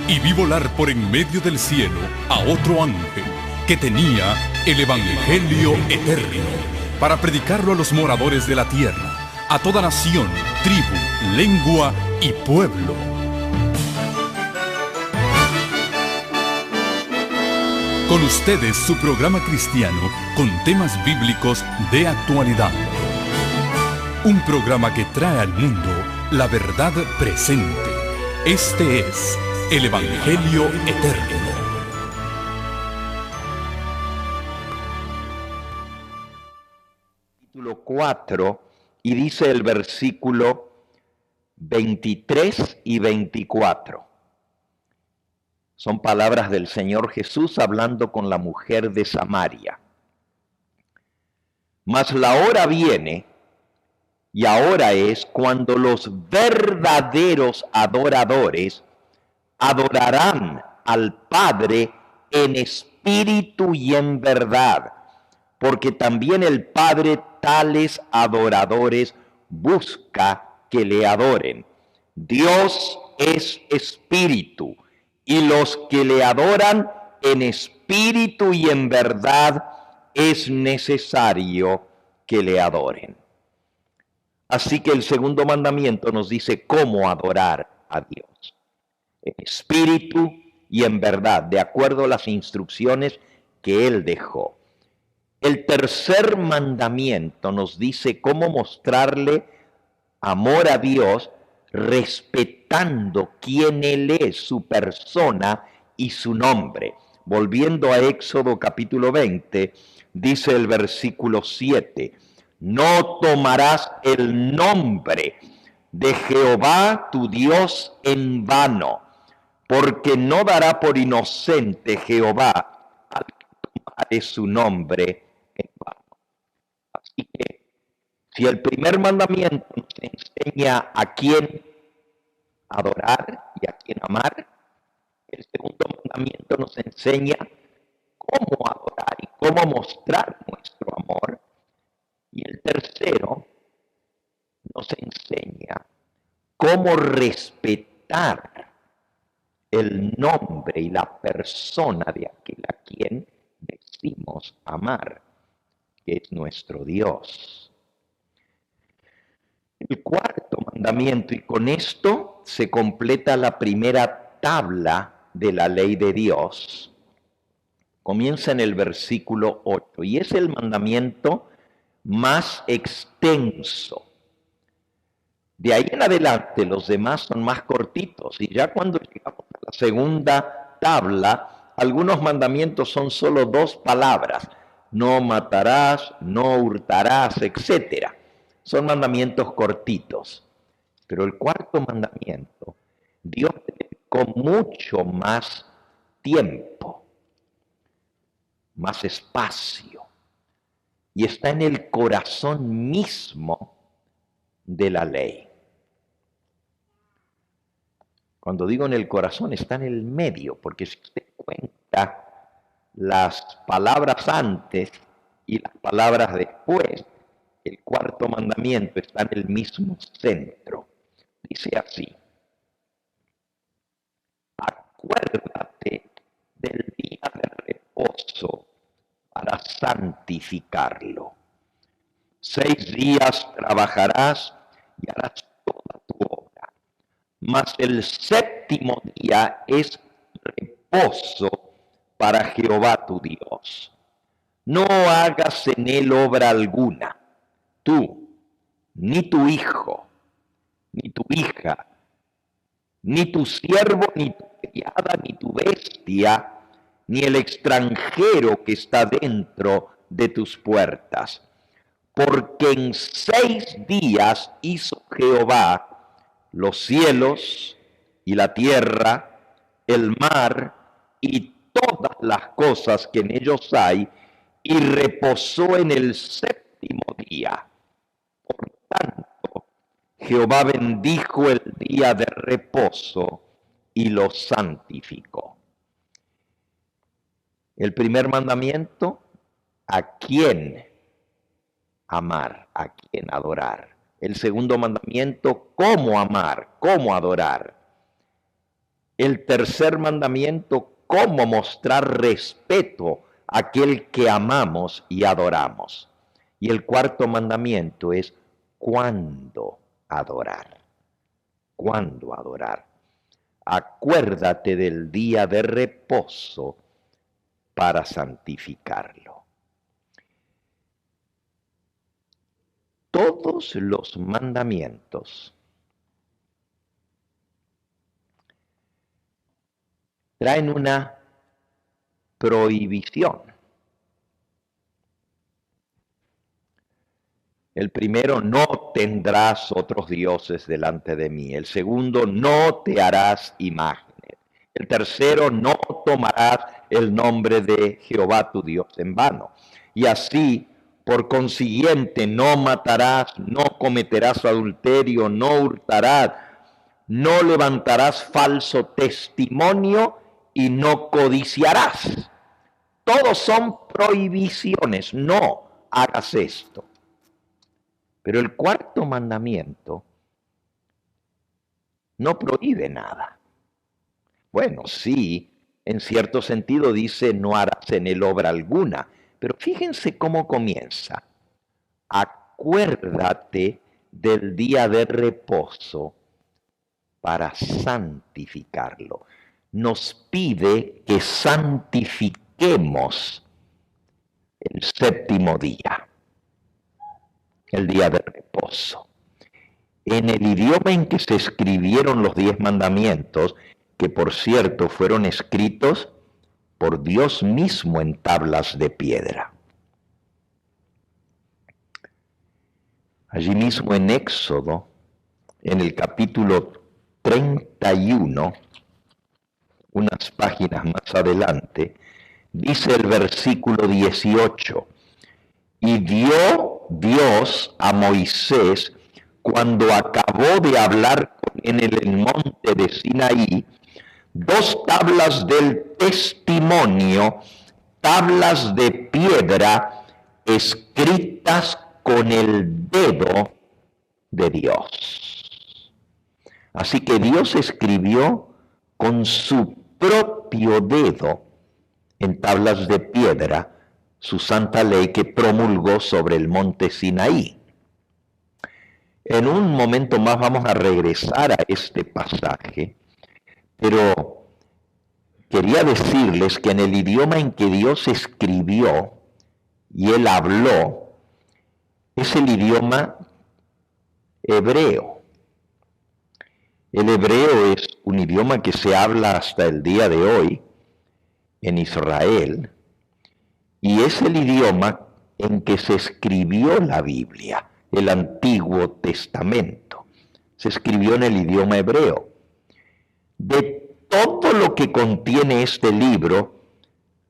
y vi volar por en medio del cielo a otro ángel que tenía el Evangelio eterno para predicarlo a los moradores de la tierra, a toda nación, tribu, lengua y pueblo. Con ustedes su programa cristiano con temas bíblicos de actualidad. Un programa que trae al mundo la verdad presente. Este es el Evangelio eterno. Capítulo 4, y dice el versículo 23 y 24. Son palabras del Señor Jesús hablando con la mujer de Samaria. Mas la hora viene, y ahora es, cuando los verdaderos adoradores adorarán al Padre en espíritu y en verdad, porque también el Padre tales adoradores busca que le adoren. Dios es espíritu, y los que le adoran en espíritu y en verdad es necesario que le adoren. Así que el segundo mandamiento nos dice cómo adorar a Dios. En espíritu y en verdad, de acuerdo a las instrucciones que Él dejó. El tercer mandamiento nos dice cómo mostrarle amor a Dios respetando quién Él es, su persona y su nombre. Volviendo a Éxodo capítulo 20, dice el versículo 7, no tomarás el nombre de Jehová tu Dios en vano, porque no dará por inocente Jehová al que tomare su nombre en vano. Así que, si el primer mandamiento nos enseña a quién adorar y a quién amar, el segundo mandamiento nos enseña cómo adorar y cómo mostrar nuestro amor. Y el tercero nos enseña cómo respetar el nombre y la persona de aquel a quien decimos amar, que es nuestro Dios. El cuarto mandamiento, y con esto se completa la primera tabla de la ley de Dios, comienza en el versículo 8, y es el mandamiento más extenso. De ahí en adelante los demás son más cortitos, y ya cuando llegamos a la segunda tabla, algunos mandamientos son solo 2 palabras: no matarás, no hurtarás, etc. Son mandamientos cortitos. Pero el cuarto mandamiento, Dios le dedicó mucho más tiempo, más espacio, y está en el corazón mismo de la ley. Cuando digo en el corazón, está en el medio, porque si usted cuenta las palabras antes y las palabras después, el cuarto mandamiento está en el mismo centro. Dice así: acuérdate del día de reposo para santificarlo. 6 días trabajarás y harás toda tu obra, mas el séptimo día es reposo para Jehová tu Dios. No hagas en él obra alguna, tú, ni tu hijo, ni tu hija, ni tu siervo, ni tu criada, ni tu bestia, ni el extranjero que está dentro de tus puertas. Porque en 6 días hizo Jehová los cielos y la tierra, el mar y todas las cosas que en ellos hay, y reposó en el séptimo día. Por tanto, Jehová bendijo el día de reposo y lo santificó. El primer mandamiento, ¿a quién amar? ¿A quién adorar? El segundo mandamiento, ¿cómo amar? ¿Cómo adorar? El tercer mandamiento, cómo mostrar respeto a aquel que amamos y adoramos. Y el cuarto mandamiento es cuándo adorar. ¿Cuándo adorar? Acuérdate del día de reposo para santificarlo. Todos los mandamientos traen una prohibición. El primero, no tendrás otros dioses delante de mí. El segundo, no te harás imágenes. El tercero, no tomarás el nombre de Jehová tu Dios en vano. Y así, por consiguiente, no matarás, no cometerás adulterio, no hurtarás, no levantarás falso testimonio y no codiciarás. Todos son prohibiciones, no hagas esto. Pero el cuarto mandamiento no prohíbe nada. Bueno, sí, en cierto sentido dice no harás en él obra alguna, pero fíjense cómo comienza. Acuérdate del día de reposo para santificarlo. Nos pide que santifiquemos el séptimo día, el día de reposo. En el idioma en que se escribieron los 10 mandamientos, que por cierto fueron escritos por Dios mismo en tablas de piedra. Allí mismo en Éxodo, en el capítulo 31, unas páginas más adelante, dice el versículo 18, y dio Dios a Moisés cuando acabó de hablar en el monte de Sinaí, 2 tablas del testimonio, tablas de piedra escritas con el dedo de Dios. Así que Dios escribió con su propio dedo en tablas de piedra su santa ley que promulgó sobre el monte Sinaí. En un momento más vamos a regresar a este pasaje, pero quería decirles que en el idioma en que Dios escribió y Él habló, es el idioma hebreo. El hebreo es un idioma que se habla hasta el día de hoy en Israel, y es el idioma en que se escribió la Biblia, el Antiguo Testamento. Se escribió en el idioma hebreo. De todo lo que contiene este libro,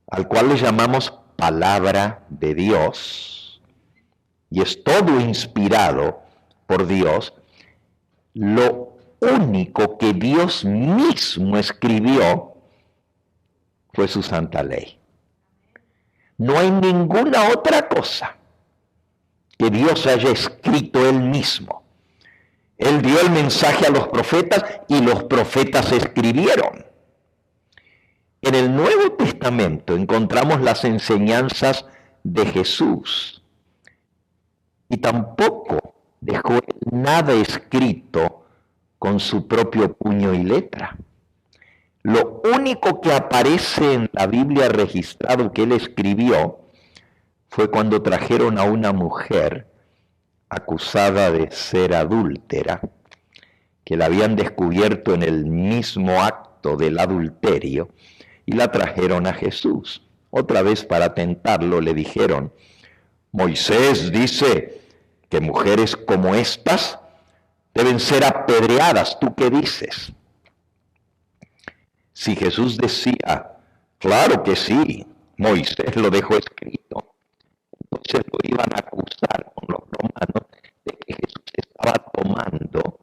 al cual le llamamos palabra de Dios, y es todo inspirado por Dios, lo único que Dios mismo escribió fue su santa ley. No hay ninguna otra cosa que Dios haya escrito Él mismo. Él dio el mensaje a los profetas y los profetas escribieron. En el Nuevo Testamento encontramos las enseñanzas de Jesús y tampoco dejó nada escrito con su propio puño y letra. Lo único que aparece en la Biblia registrado que él escribió fue cuando trajeron a una mujer acusada de ser adúltera, que la habían descubierto en el mismo acto del adulterio, y la trajeron a Jesús. Otra vez para tentarlo le dijeron, Moisés dice que mujeres como estas deben ser apedreadas. ¿Tú qué dices? Si Jesús decía, claro que sí, Moisés lo dejó escrito, entonces lo iban a acusar con los romanos de que Jesús estaba tomando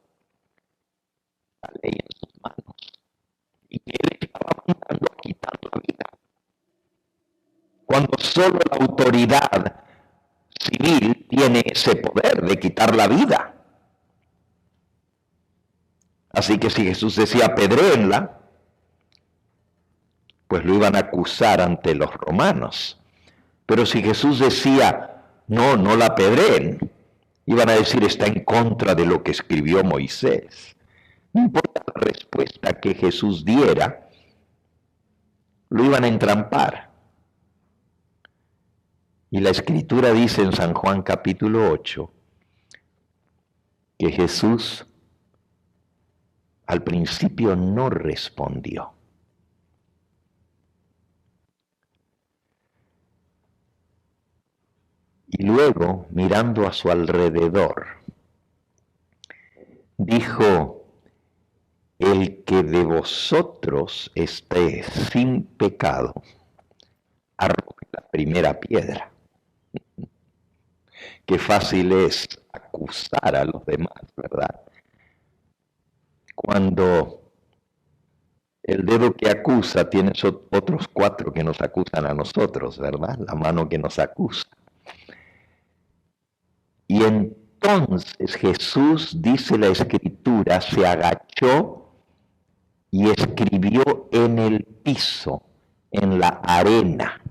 la ley en sus manos y que él estaba mandando a quitar la vida. Cuando solo la autoridad civil tiene ese poder de quitar la vida. Así que si Jesús decía apedréenla, pues lo iban a acusar ante los romanos. Pero si Jesús decía, no, no la apedreen, iban a decir, está en contra de lo que escribió Moisés. No importa la respuesta que Jesús diera, lo iban a entrampar. Y la Escritura dice en San Juan capítulo 8, que Jesús al principio no respondió. Y luego, mirando a su alrededor, dijo, el que de vosotros esté sin pecado, arroje la primera piedra. Qué fácil es acusar a los demás, ¿verdad? Cuando el dedo que acusa tiene otros 4 que nos acusan a nosotros, ¿verdad? La mano que nos acusa. Y entonces Jesús, dice la Escritura, se agachó y escribió en el piso, en la arena.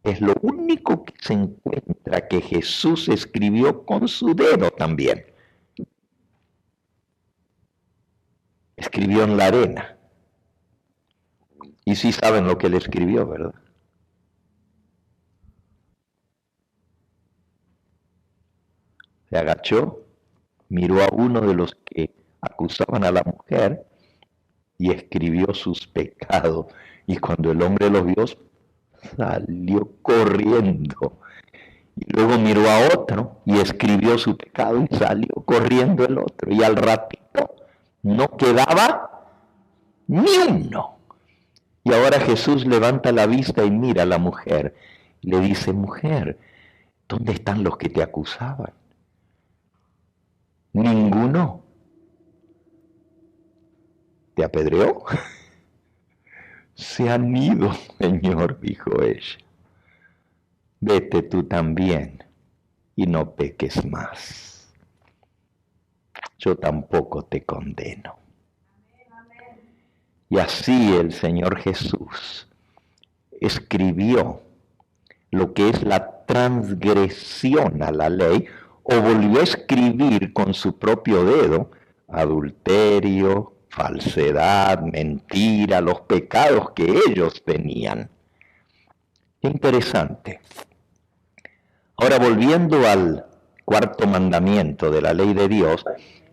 Es lo único que se encuentra que Jesús escribió con su dedo también. Escribió en la arena. Y sí saben lo que él escribió, ¿verdad? Se agachó, miró a uno de los que acusaban a la mujer y escribió sus pecados. Y cuando el hombre los vio, salió corriendo. Y luego miró a otro y escribió su pecado y salió corriendo el otro. Y al ratito no quedaba ni uno. Y ahora Jesús levanta la vista y mira a la mujer. Y le dice, mujer, ¿dónde están los que te acusaban? Ninguno. ¿Te apedreó? Se han ido, Señor, dijo ella. Vete tú también y no peques más. Yo tampoco te condeno. Y así el Señor Jesús escribió lo que es la transgresión a la ley, o volvió a escribir con su propio dedo adulterio, falsedad, mentira, los pecados que ellos tenían. Interesante. Ahora, volviendo al 4º mandamiento de la ley de Dios,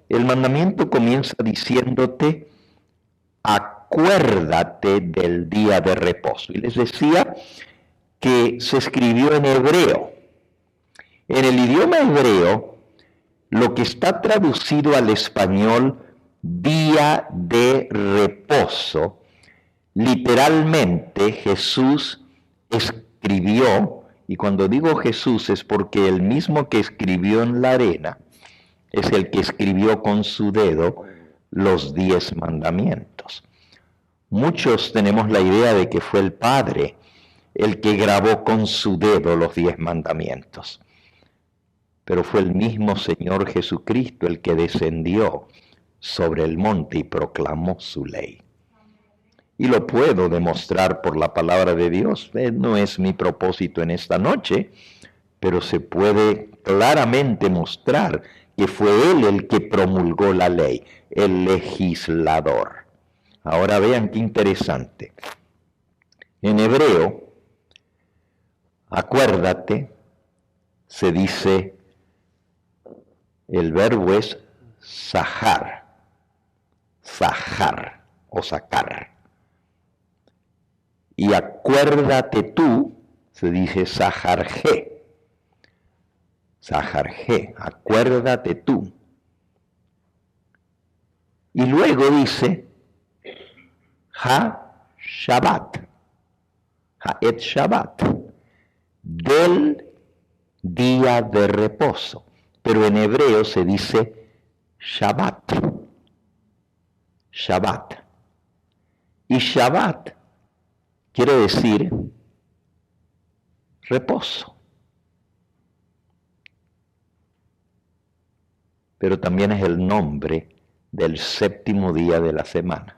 el mandamiento comienza diciéndote, acuérdate del día de reposo. Y les decía que se escribió en hebreo. En el idioma hebreo, lo que está traducido al español, día de reposo, literalmente Jesús escribió, y cuando digo Jesús es porque el mismo que escribió en la arena es el que escribió con su dedo los 10 mandamientos. Muchos tenemos la idea de que fue el Padre el que grabó con su dedo los 10 mandamientos. Pero fue el mismo Señor Jesucristo el que descendió sobre el monte y proclamó su ley. Y lo puedo demostrar por la palabra de Dios. No es mi propósito en esta noche, pero se puede claramente mostrar que fue Él el que promulgó la ley, el legislador. Ahora vean qué interesante. En hebreo, acuérdate, se dice, el verbo es zahar o sacar. Y acuérdate tú, se dice zaharje, acuérdate tú. Y luego dice, ha-Shabbat, ha-et-Shabbat, del día de reposo. Pero en hebreo se dice Shabbat. Y Shabbat quiere decir reposo. Pero también es el nombre del séptimo día de la semana.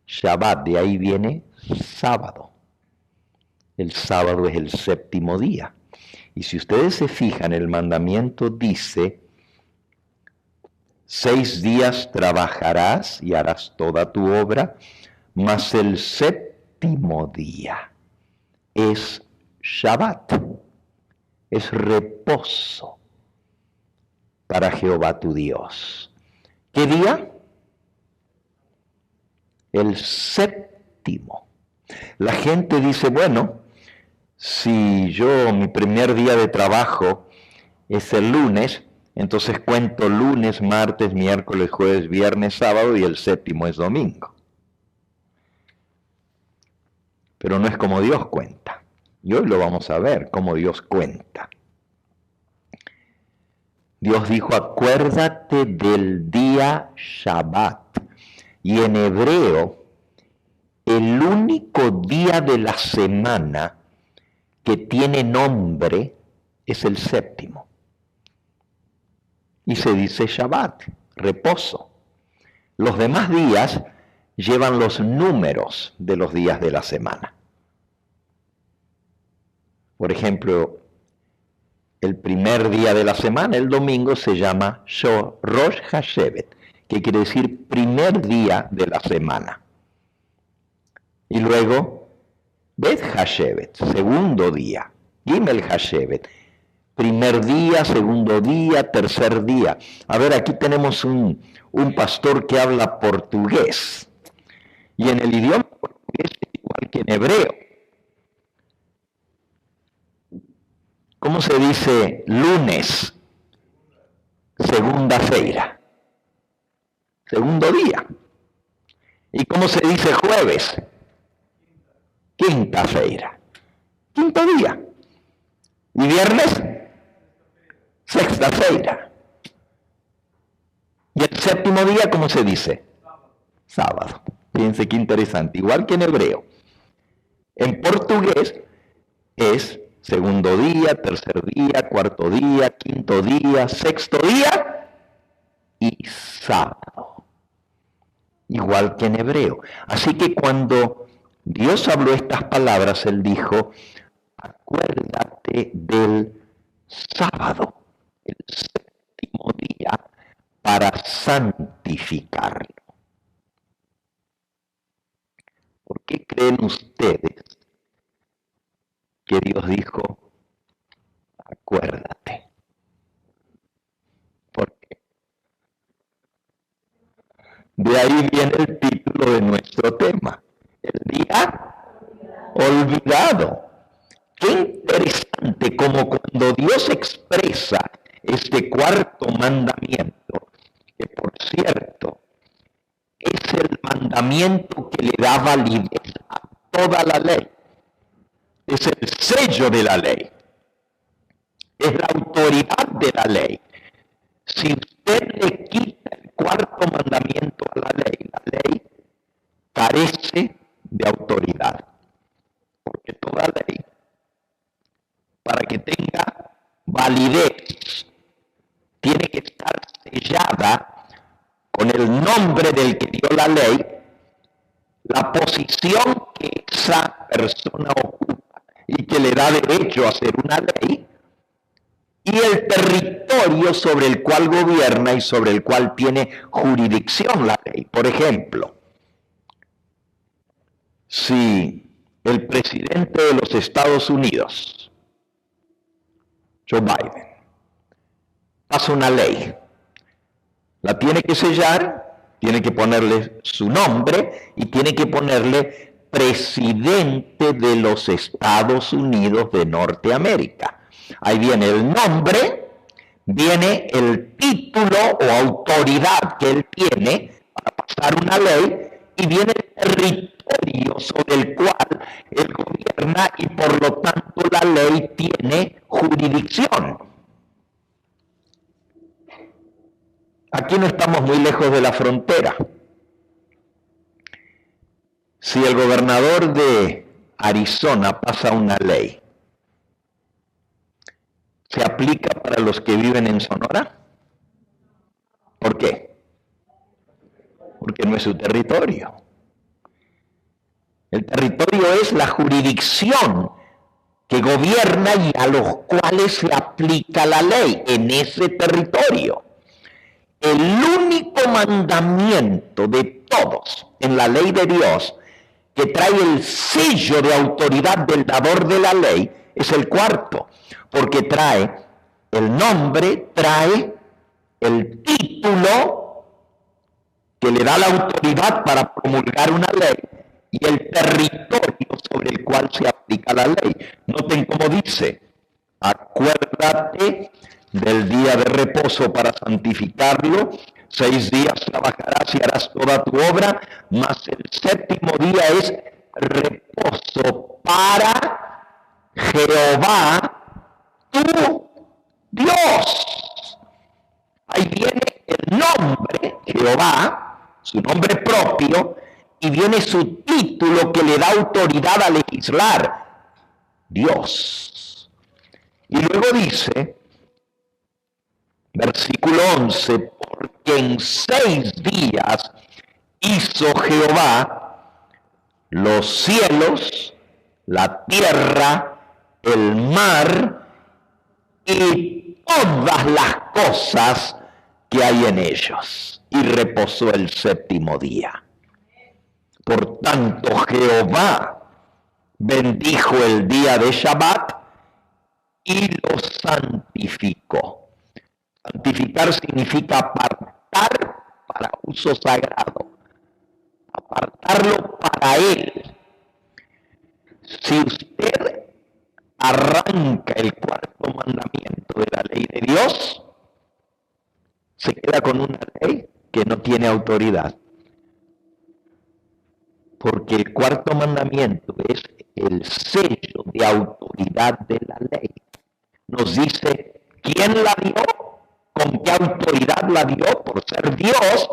Shabbat, de ahí viene sábado. El sábado es el séptimo día. Y si ustedes se fijan, el mandamiento dice, 6 días trabajarás y harás toda tu obra, mas el séptimo día es Shabbat, es reposo para Jehová tu Dios. ¿Qué día? El séptimo. La gente dice, bueno, si mi primer día de trabajo es el lunes, entonces cuento lunes, martes, miércoles, jueves, viernes, sábado y el séptimo es domingo. Pero no es como Dios cuenta. Y hoy lo vamos a ver, cómo Dios cuenta. Dios dijo, acuérdate del día Shabbat. Y en hebreo, el único día de la semana que tiene nombre es el séptimo. Y se dice Shabbat, reposo. Los demás días llevan los números de los días de la semana. Por ejemplo, el primer día de la semana, el domingo, se llama Rosh Hashevet, que quiere decir primer día de la semana. Y luego, Bet Hashevet, segundo día. Gimel Hashevet, primer día, segundo día, tercer día. A ver, aquí tenemos un pastor que habla portugués. Y en el idioma portugués es igual que en hebreo. ¿Cómo se dice lunes? Segunda-feira. Segundo día. ¿Y cómo se dice jueves? Quinta-feira. Quinto día. ¿Y viernes? Sexta-feira. ¿Y el séptimo día cómo se dice? Sábado. Fíjense qué interesante. Igual que en hebreo. En portugués es segundo día, tercer día, cuarto día, quinto día, sexto día y sábado. Igual que en hebreo. Así que cuando Dios habló estas palabras, Él dijo, acuérdate del sábado, el séptimo día, para santificarlo. ¿Por qué creen ustedes que Dios dijo, acuérdate? ¿Por qué? De ahí viene el título de nuestro tema, el día olvidado. Qué interesante como cuando Dios expresa este cuarto mandamiento, que por cierto es el mandamiento que le da validez a toda la ley. Es el sello de la ley. Es la autoridad de la ley. Si usted le quita el cuarto mandamiento a la ley carece de autoridad. Porque toda ley, para que tenga validez, tiene que estar sellada con el nombre del que dio la ley, la posición que esa persona ocupa y que le da derecho a hacer una ley, y el territorio sobre el cual gobierna y sobre el cual tiene jurisdicción la ley. Por ejemplo, si el presidente de los Estados Unidos, Joe Biden, pasa una ley, la tiene que sellar, tiene que ponerle su nombre y tiene que ponerle presidente de los Estados Unidos de Norteamérica. Ahí viene el nombre, viene el título o autoridad que él tiene para pasar una ley y viene el territorio sobre el cual él gobierna y por lo tanto la ley tiene jurisdicción. Aquí no estamos muy lejos de la frontera. Si el gobernador de Arizona pasa una ley, ¿se aplica para los que viven en Sonora? no es su territorio. El territorio es la jurisdicción que gobierna y a los cuales se aplica la ley en ese territorio. El único mandamiento de todos en la ley de Dios que trae el sello de autoridad del dador de la ley es el cuarto, porque trae el nombre, trae el título que le da la autoridad para promulgar una ley y el territorio sobre el cual se aplica la ley. Noten cómo dice: acuérdate del día de reposo para santificarlo. 6 días trabajarás y harás toda tu obra, mas el séptimo día es reposo para Jehová tu Dios. Ahí viene el nombre, Jehová, su nombre propio, y viene su título que le da autoridad a legislar, Dios. Y luego dice, versículo 11, porque en 6 días hizo Jehová los cielos, la tierra, el mar y todas las cosas que hay en ellos, y reposó el séptimo día. Por tanto, Jehová bendijo el día de Shabbat y lo santificó. Santificar significa apartar para uso sagrado, apartarlo para Él. Si usted arranca el cuarto mandamiento de la ley de Dios, se queda con una ley que no tiene autoridad. Porque el cuarto mandamiento es el sello de autoridad de la ley. Nos dice quién la dio, con qué autoridad la dio por ser Dios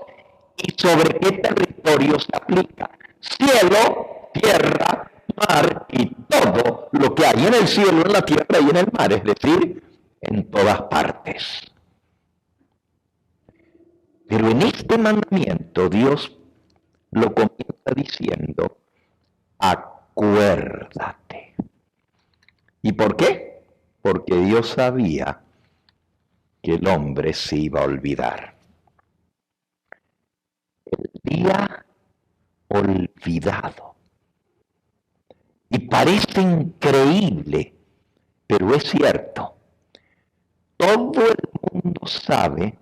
y sobre qué territorio se aplica. Cielo, tierra, mar y todo lo que hay en el cielo, en la tierra y en el mar, es decir, en todas partes. Pero en este mandamiento Dios lo comienza diciendo, acuérdate. ¿Y por qué? Porque Dios sabía que el hombre se iba a olvidar. El día olvidado. Y parece increíble, pero es cierto. Todo el mundo sabe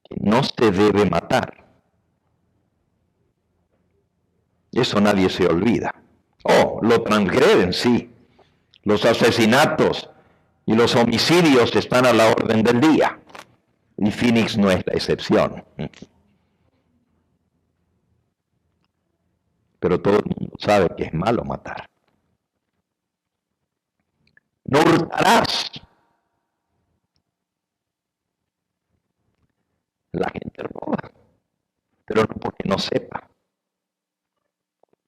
que no se debe matar. Eso nadie se olvida. Oh, lo transgreden, sí. Los asesinatos y los homicidios están a la orden del día. Y Phoenix no es la excepción. Pero todo el mundo sabe que es malo matar. No hurtarás. La gente roba, pero no porque no sepa.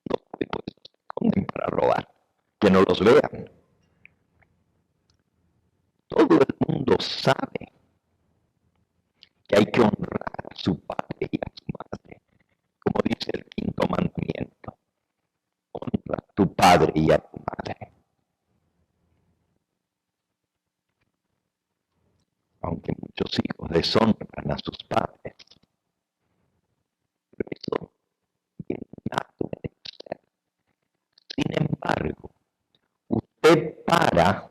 No se esconden para robar, que no los vean. Todo el mundo sabe que hay que honrar a su padre y a su madre, como dice el quinto mandamiento. Honra a tu padre y a tu madre. Aunque muchos hijos deshonran a sus padres. Pero eso viene nato en el ser. Sin embargo, usted para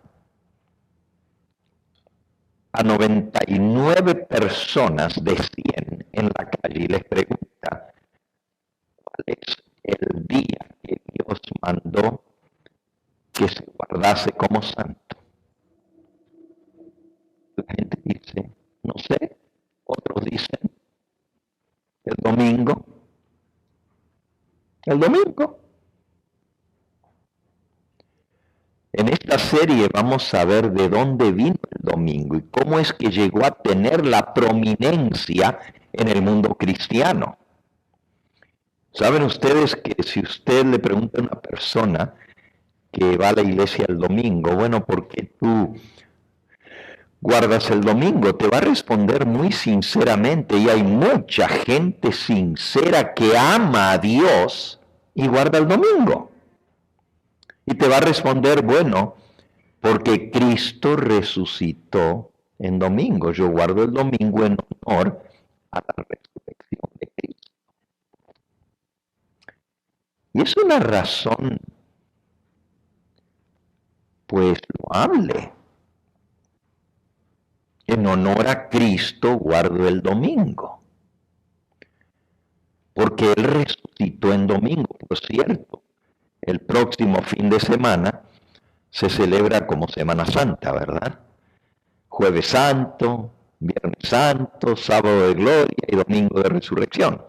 a 99 personas de 100 en la calle y les pregunta cuál es el día que Dios mandó que se guardase como santo. La gente dice, no sé. Otros dicen, el domingo. El domingo. En esta serie vamos a ver de dónde vino el domingo y cómo es que llegó a tener la prominencia en el mundo cristiano. ¿Saben ustedes que si usted le pregunta a una persona que va a la iglesia el domingo, bueno, ¿por qué tú guardas el domingo? Te va a responder muy sinceramente, y hay mucha gente sincera que ama a Dios y guarda el domingo. Y te va a responder, bueno, porque Cristo resucitó en domingo. Yo guardo el domingo en honor a la resurrección de Cristo. Y es una razón, pues, loable. En honor a Cristo guardo el domingo. Porque Él resucitó en domingo. Por cierto, el próximo fin de semana se celebra como Semana Santa, ¿verdad? Jueves Santo, Viernes Santo, Sábado de Gloria y Domingo de Resurrección.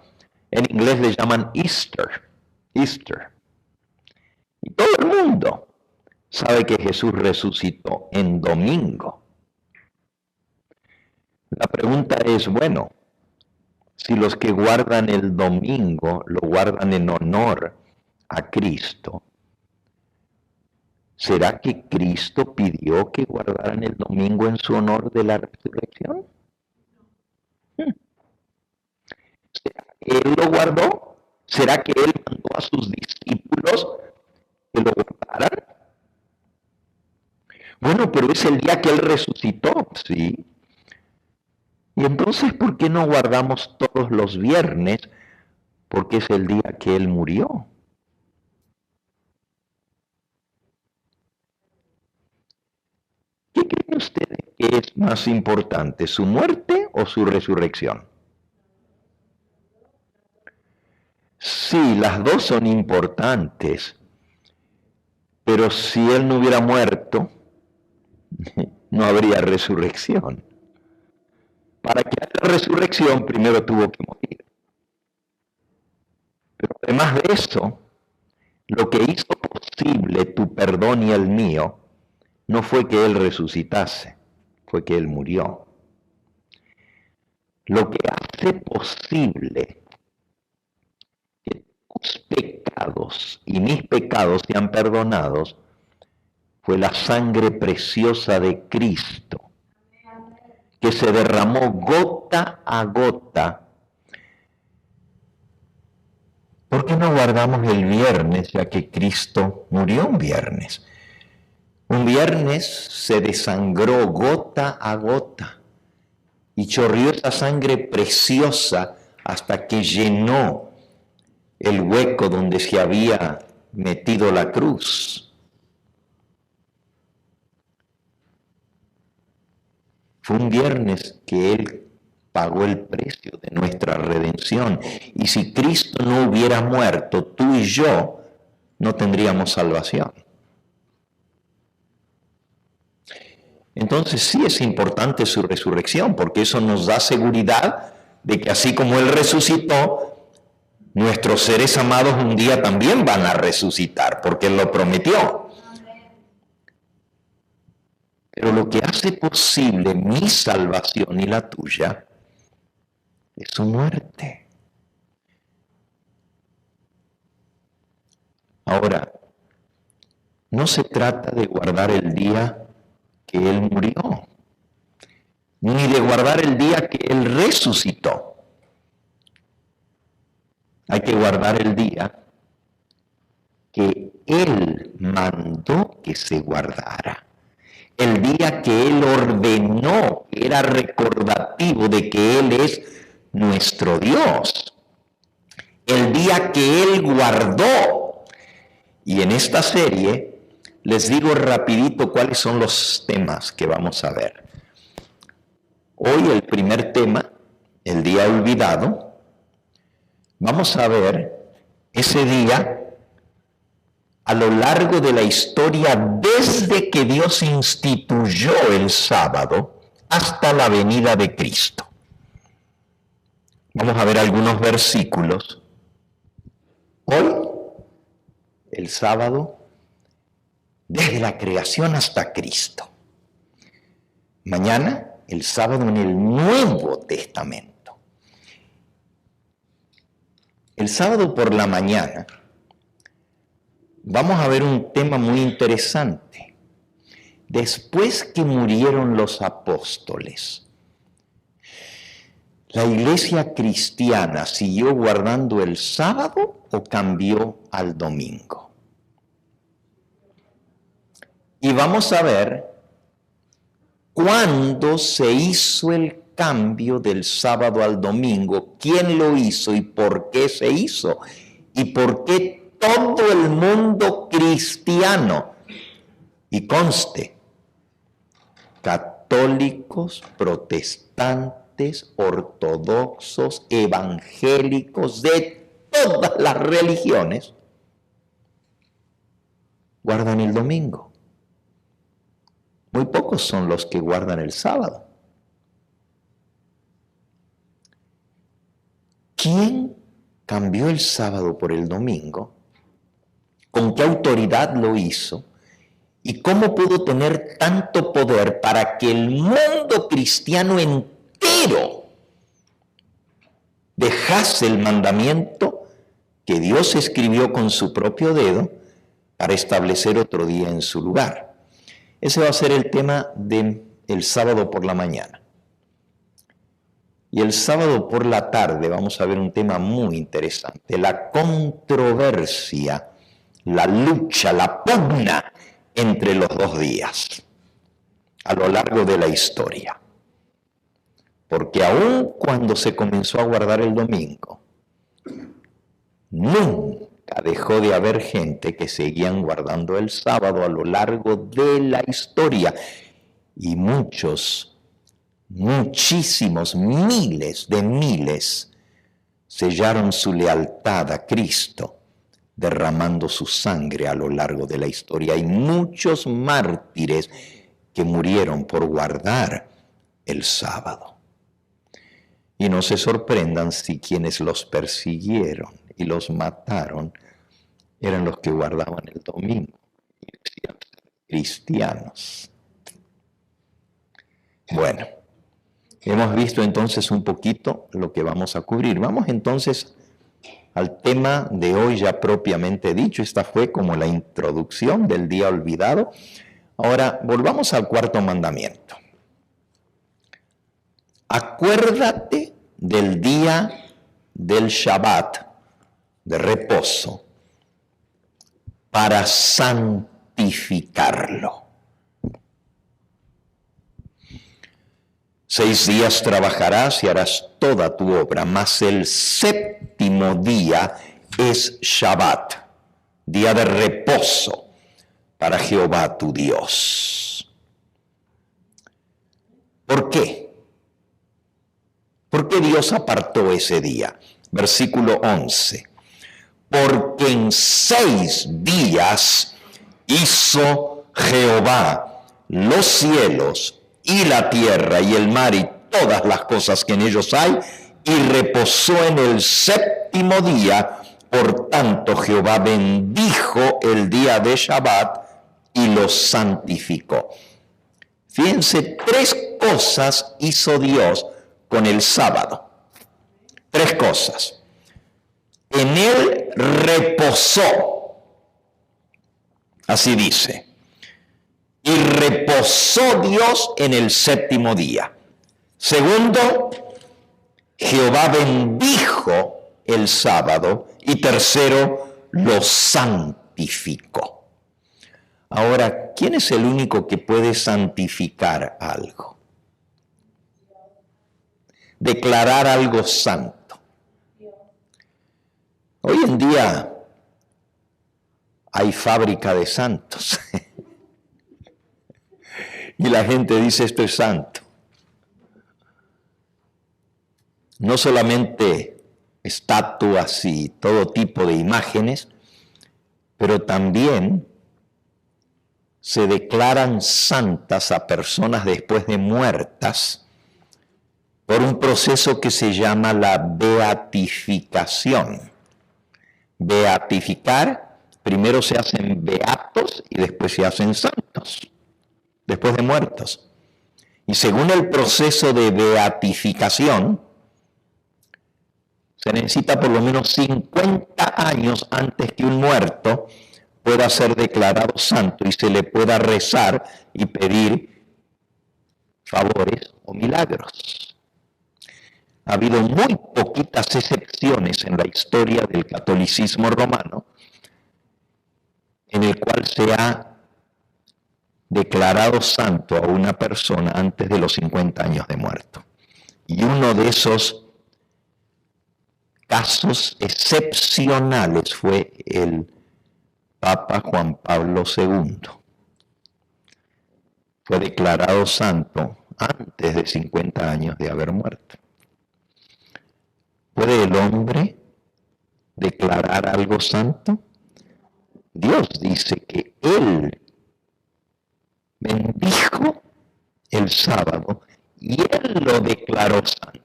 En inglés le llaman Easter. Easter. Y todo el mundo sabe que Jesús resucitó en domingo. La pregunta es, bueno, si los que guardan el domingo lo guardan en honor a Cristo, ¿será que Cristo pidió que guardaran el domingo en su honor de la resurrección? ¿Será que Él lo guardó? ¿Será que Él mandó a sus discípulos que lo guardaran? Bueno, pero es el día que Él resucitó, ¿sí? Y entonces, ¿por qué no guardamos todos los viernes? Porque es el día que Él murió. ¿Qué creen ustedes que es más importante, su muerte o su resurrección? Sí, las dos son importantes, pero si Él no hubiera muerto, no habría resurrección. Para que haya resurrección, primero tuvo que morir. Pero además de eso, lo que hizo posible tu perdón y el mío, no fue que Él resucitase, fue que Él murió. Lo que hace posible que tus pecados y mis pecados sean perdonados fue la sangre preciosa de Cristo, que se derramó gota a gota. ¿Por qué no guardamos el viernes, ya que Cristo murió un viernes? Un viernes se desangró gota a gota y chorrió esa sangre preciosa hasta que llenó el hueco donde se había metido la cruz. Fue un viernes que Él pagó el precio de nuestra redención. Y si Cristo no hubiera muerto, tú y yo no tendríamos salvación. Entonces sí es importante su resurrección, porque eso nos da seguridad de que así como Él resucitó, nuestros seres amados un día también van a resucitar, porque Él lo prometió. Pero lo que hace posible mi salvación y la tuya es su muerte. Ahora, no se trata de guardar el día que Él murió, ni de guardar el día que Él resucitó. Hay que guardar el día que Él mandó que se guardara. El día que Él ordenó, era recordativo de que Él es nuestro Dios. El día que Él guardó. Y en esta serie les digo rapidito cuáles son los temas que vamos a ver. Hoy el primer tema, el día olvidado. Vamos a ver ese día a lo largo de la historia, desde que Dios instituyó el sábado hasta la venida de Cristo. Vamos a ver algunos versículos. Hoy, el sábado, desde la creación hasta Cristo. Mañana, el sábado en el Nuevo Testamento. El sábado por la mañana, vamos a ver un tema muy interesante. después que murieron los apóstoles, ¿la iglesia cristiana siguió guardando el sábado o cambió al domingo? Y vamos a ver cuándo se hizo el cambio del sábado al domingo, quién lo hizo y por qué se hizo, y por qué todo el mundo cristiano, y conste, católicos, protestantes, ortodoxos, evangélicos, de todas las religiones, guardan el domingo. Muy pocos son los que guardan el sábado. ¿Quién cambió el sábado por el domingo? ¿Con qué autoridad lo hizo? ¿Y cómo pudo tener tanto poder para que el mundo cristiano entero dejase el mandamiento que Dios escribió con su propio dedo para establecer otro día en su lugar? Ese va a ser el tema del sábado por la mañana. Y el sábado por la tarde vamos a ver un tema muy interesante, la controversia, la lucha, la pugna entre los dos días a lo largo de la historia. Porque aun cuando se comenzó a guardar el domingo, nunca dejó de haber gente que seguían guardando el sábado a lo largo de la historia. Y muchísimos, miles de miles sellaron su lealtad a Cristo, derramando su sangre a lo largo de la historia. Hay muchos mártires que murieron por guardar el sábado. Y no se sorprendan si quienes los persiguieron y los mataron eran los que guardaban el domingo y decían ser cristianos. Bueno, hemos visto entonces un poquito lo que vamos a cubrir. Vamos entonces al tema de hoy ya propiamente dicho. Esta fue como la introducción del día olvidado. Ahora volvamos al cuarto mandamiento. Acuérdate del día del Shabbat, de reposo, para santificarlo. 6 días trabajarás y harás toda tu obra, mas el séptimo día es Shabbat, día de reposo para Jehová tu Dios. ¿Por qué? ¿Por qué Dios apartó ese día? Versículo 11. Porque en 6 días hizo Jehová los cielos y la tierra y el mar y todas las cosas que en ellos hay, y reposó en el séptimo día. Por tanto, Jehová bendijo el día de Shabbat y lo santificó. Fíjense, 3 cosas hizo Dios con el sábado. 3 cosas. En él reposó. Así dice. Y reposó Dios en el séptimo día. Segundo, Jehová bendijo el sábado. Y tercero, lo santificó. Ahora, ¿quién es el único que puede santificar algo? Declarar algo santo. Hoy en día hay fábrica de santos. Y la gente dice esto es santo. No solamente estatuas y todo tipo de imágenes, pero también se declaran santas a personas después de muertas por un proceso que se llama la beatificación. Beatificar, primero se hacen beatos y después se hacen santos, después de muertos. Y según el proceso de beatificación, se necesita por lo menos 50 años antes que un muerto pueda ser declarado santo y se le pueda rezar y pedir favores o milagros. Ha habido muy poquitas excepciones en la historia del catolicismo romano en el cual se ha declarado santo a una persona antes de los 50 años de muerto. Y uno de esos casos excepcionales fue el Papa Juan Pablo II. Fue declarado santo antes de 50 años de haber muerto. ¿Puede el hombre declarar algo santo? Dios dice que Él bendijo el sábado y Él lo declaró santo.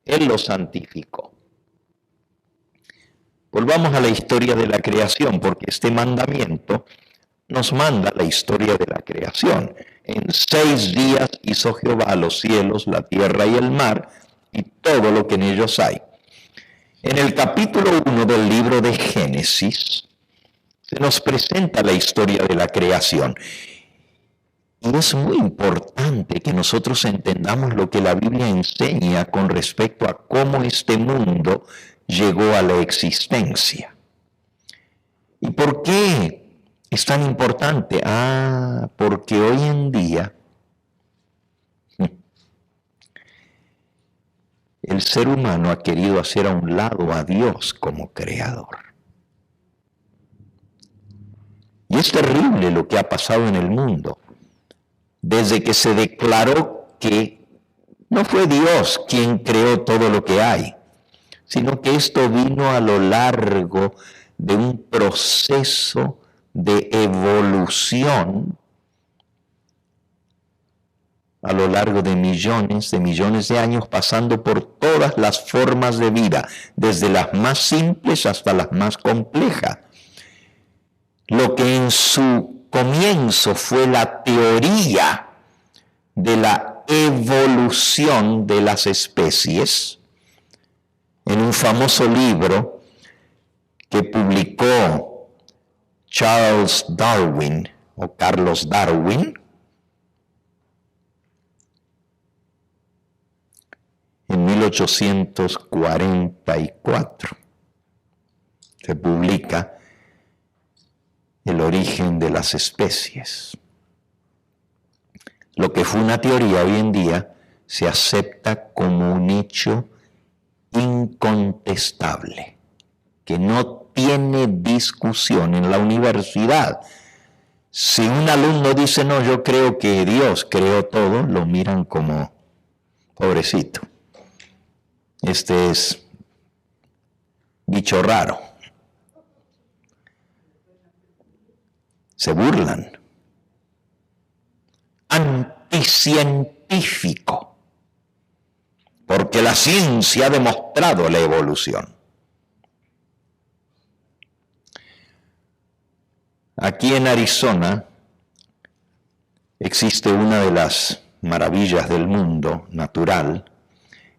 Él lo santificó. Volvamos a la historia de la creación, porque este mandamiento nos manda la historia de la creación. En 6 días hizo Jehová los cielos, la tierra y el mar, y todo lo que en ellos hay. En el capítulo 1 del libro de Génesis, se nos presenta la historia de la creación. Y es muy importante que nosotros entendamos lo que la Biblia enseña con respecto a cómo este mundo llegó a la existencia. ¿Y por qué es tan importante? Porque hoy en día el ser humano ha querido hacer a un lado a Dios como creador. Y es terrible lo que ha pasado en el mundo. Desde que se declaró que no fue Dios quien creó todo lo que hay, sino que esto vino a lo largo de un proceso de evolución a lo largo de millones de años, pasando por todas las formas de vida, desde las más simples hasta las más complejas. Lo que en su comienzo fue la teoría de la evolución de las especies, en un famoso libro que publicó Charles Darwin o Carlos Darwin en 1844. Se publica El origen de las especies. Lo que fue una teoría hoy en día se acepta como un hecho incontestable, que no tiene discusión en la universidad. Si un alumno dice, no, yo creo que Dios creó todo, lo miran como pobrecito. Este es bicho raro. Se burlan. Anticientífico. Porque la ciencia ha demostrado la evolución. Aquí en Arizona existe una de las maravillas del mundo natural,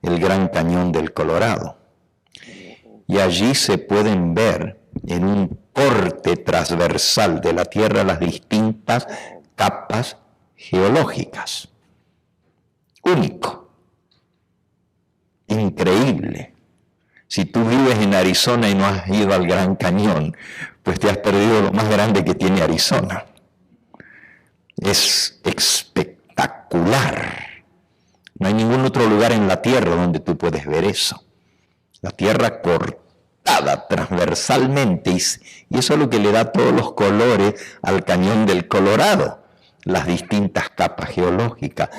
el Gran Cañón del Colorado. Y allí se pueden ver en un corte transversal de la Tierra las distintas capas geológicas. Único. Increíble. Si tú vives en Arizona y no has ido al Gran Cañón, pues te has perdido lo más grande que tiene Arizona. Es espectacular. No hay ningún otro lugar en la Tierra donde tú puedes ver eso. La Tierra cortada transversalmente, y eso es lo que le da todos los colores al Cañón del Colorado, las distintas capas geológicas.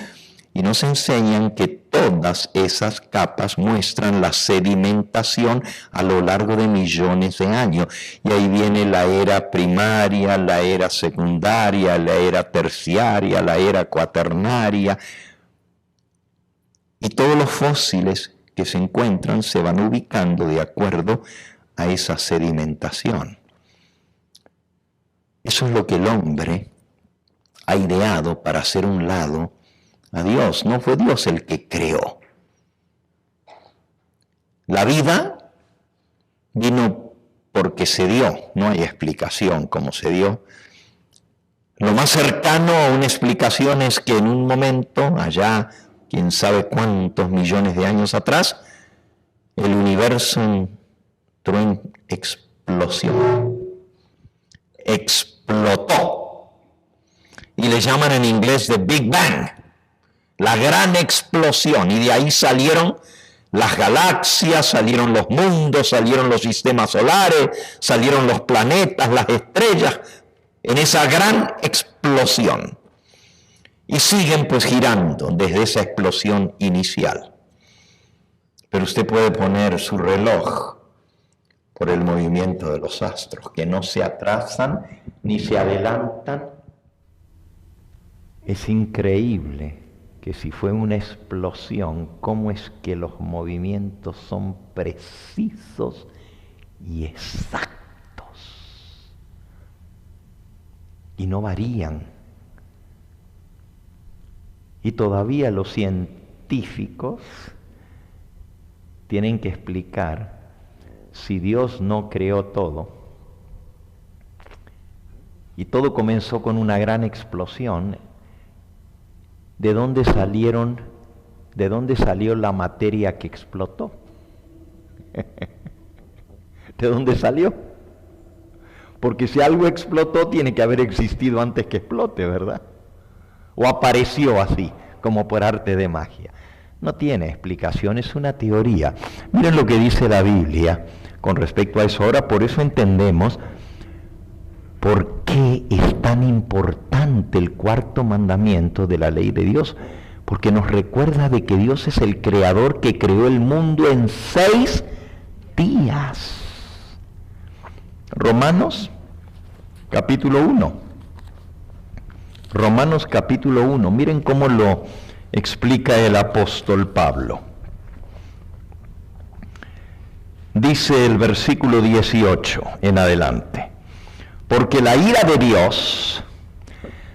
Y nos enseñan que todas esas capas muestran la sedimentación a lo largo de millones de años. Y ahí viene la era primaria, la era secundaria, la era terciaria, la era cuaternaria. Y todos los fósiles que se encuentran se van ubicando de acuerdo a esa sedimentación. Eso es lo que el hombre ha ideado para hacer un lado a Dios. No fue Dios el que creó. La vida vino porque se dio, no hay explicación cómo se dio. Lo más cercano a una explicación es que en un momento, allá, quién sabe cuántos millones de años atrás, el universo entró en explosión. Explotó. Y le llaman en inglés the Big Bang, la gran explosión. Y de ahí salieron las galaxias, salieron los mundos, salieron los sistemas solares, salieron los planetas, las estrellas, en esa gran explosión. Y siguen pues girando desde esa explosión inicial. Pero usted puede poner su reloj por el movimiento de los astros, que no se atrasan ni se adelantan. Es increíble que si fue una explosión, cómo es que los movimientos son precisos y exactos. Y no varían. Y todavía los científicos tienen que explicar si Dios no creó todo, y todo comenzó con una gran explosión, ¿de dónde salió la materia que explotó? ¿De dónde salió? Porque si algo explotó, tiene que haber existido antes que explote, ¿verdad? O apareció así, como por arte de magia. No tiene explicación, es una teoría. Miren lo que dice la Biblia con respecto a eso. Ahora, por eso entendemos por qué es tan importante el cuarto mandamiento de la ley de Dios. Porque nos recuerda de que Dios es el creador que creó el mundo en 6 días. Romanos capítulo 1. Romanos capítulo 1. Miren cómo lo explica el apóstol Pablo. Dice el versículo 18 en adelante: porque la ira de Dios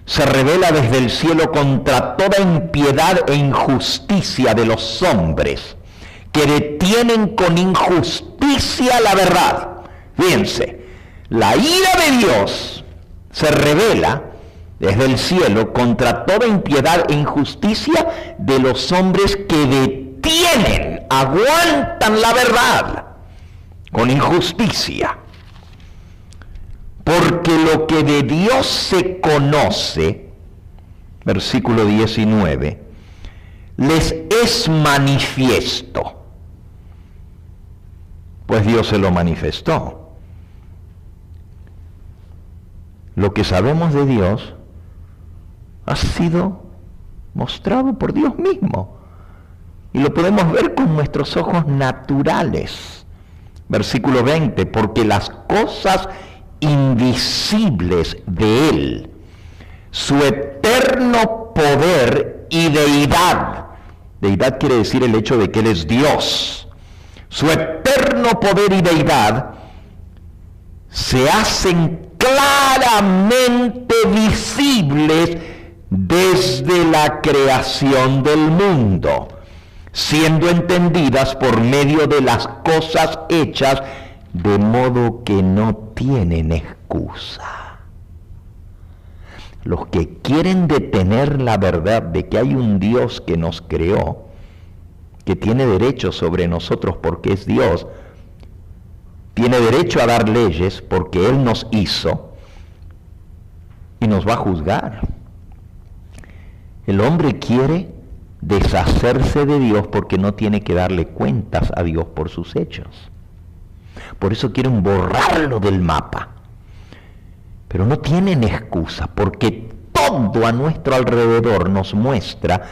se revela desde el cielo contra toda impiedad e injusticia de los hombres, que detienen con injusticia la verdad. Fíjense, la ira de Dios se revela desde el cielo contra toda impiedad e injusticia de los hombres que detienen, aguantan la verdad con injusticia. Porque lo que de Dios se conoce, versículo 19, les es manifiesto, pues Dios se lo manifestó. Lo que sabemos de Dios ha sido mostrado por Dios mismo, y lo podemos ver con nuestros ojos naturales. Versículo 20, porque las cosas invisibles de Él, su eterno poder y deidad. Deidad quiere decir el hecho de que Él es Dios. Su eterno poder y deidad se hacen claramente visibles desde la creación del mundo, siendo entendidas por medio de las cosas hechas, de modo que no tienen excusa. Los que quieren detener la verdad de que hay un Dios que nos creó, que tiene derecho sobre nosotros porque es Dios, tiene derecho a dar leyes porque Él nos hizo y nos va a juzgar. El hombre quiere deshacerse de Dios porque no tiene que darle cuentas a Dios por sus hechos. Por eso quieren borrarlo del mapa. Pero no tienen excusa, porque todo a nuestro alrededor nos muestra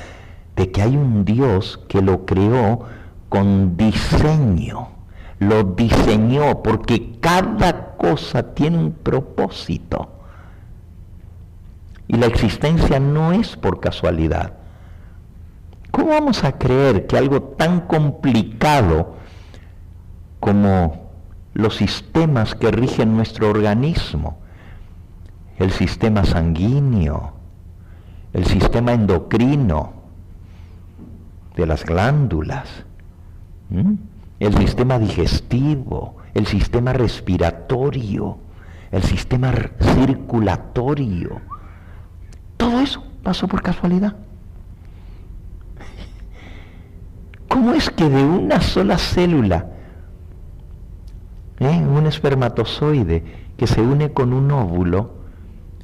de que hay un Dios que lo creó con diseño. Lo diseñó porque cada cosa tiene un propósito. Y la existencia no es por casualidad. ¿Cómo vamos a creer que algo tan complicado como los sistemas que rigen nuestro organismo, el sistema sanguíneo, el sistema endocrino de las glándulas, el sistema digestivo, el sistema respiratorio, el sistema circulatorio. Todo eso pasó por casualidad. ¿Cómo es que de una sola célula, un espermatozoide que se une con un óvulo,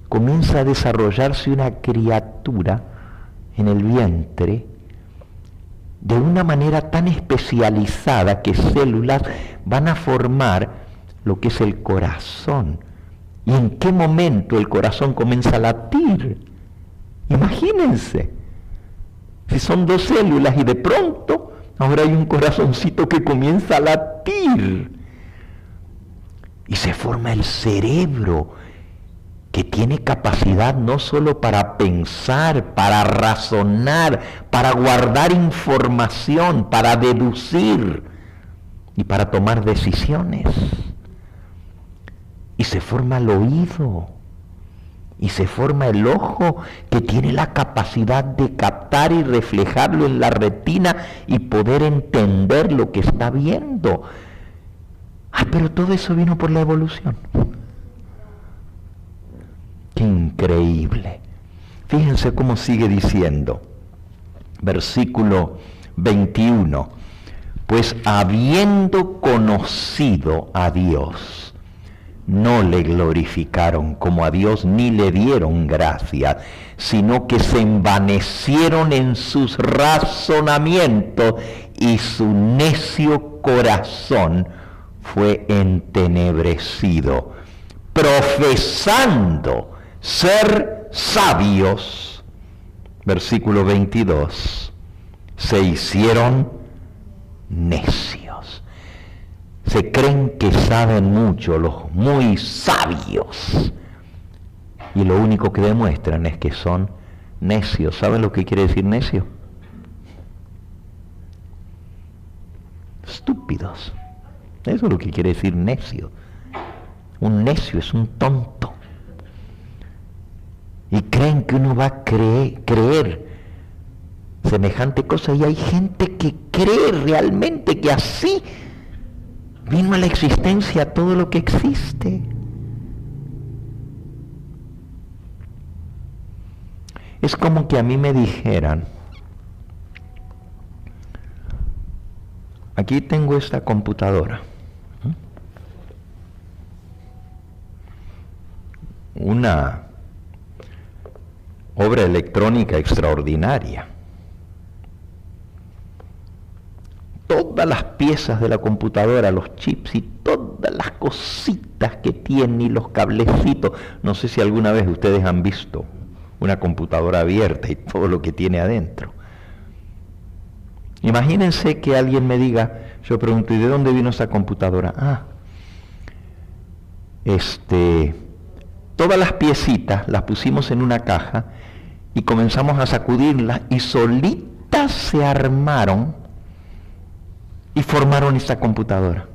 comienza a desarrollarse una criatura en el vientre de una manera tan especializada que células van a formar lo que es el corazón? ¿Y en qué momento el corazón comienza a latir? Imagínense, si son dos células y de pronto ahora hay un corazoncito que comienza a latir. Y se forma el cerebro, que tiene capacidad no solo para pensar, para razonar, para guardar información, para deducir y para tomar decisiones. Y se forma el oído, y se forma el ojo, que tiene la capacidad de captar y reflejarlo en la retina y poder entender lo que está viendo. Pero todo eso vino por la evolución. ¡Qué increíble! Fíjense cómo sigue diciendo, versículo 21. Pues habiendo conocido a Dios, no le glorificaron como a Dios ni le dieron gracia, sino que se envanecieron en sus razonamientos y su necio corazón fue entenebrecido, profesando ser sabios, versículo 22, se hicieron necios. Se creen que saben mucho, los muy sabios, y lo único que demuestran es que son necios. ¿Saben lo que quiere decir necio? Estúpidos. Eso es lo que quiere decir necio. Un necio es un tonto. Y creen que uno va a creer semejante cosa, y hay gente que cree realmente que así vino a la existencia todo lo que existe. Es como que a mí me dijeran, aquí tengo esta computadora, una obra electrónica extraordinaria. Todas las piezas de la computadora, los chips y todas las cositas que tiene y los cablecitos. No sé si alguna vez ustedes han visto una computadora abierta y todo lo que tiene adentro. Imagínense que alguien me diga, yo pregunto, ¿y de dónde vino esa computadora? Todas las piecitas las pusimos en una caja y comenzamos a sacudirlas y solitas se armaron y formaron esta computadora.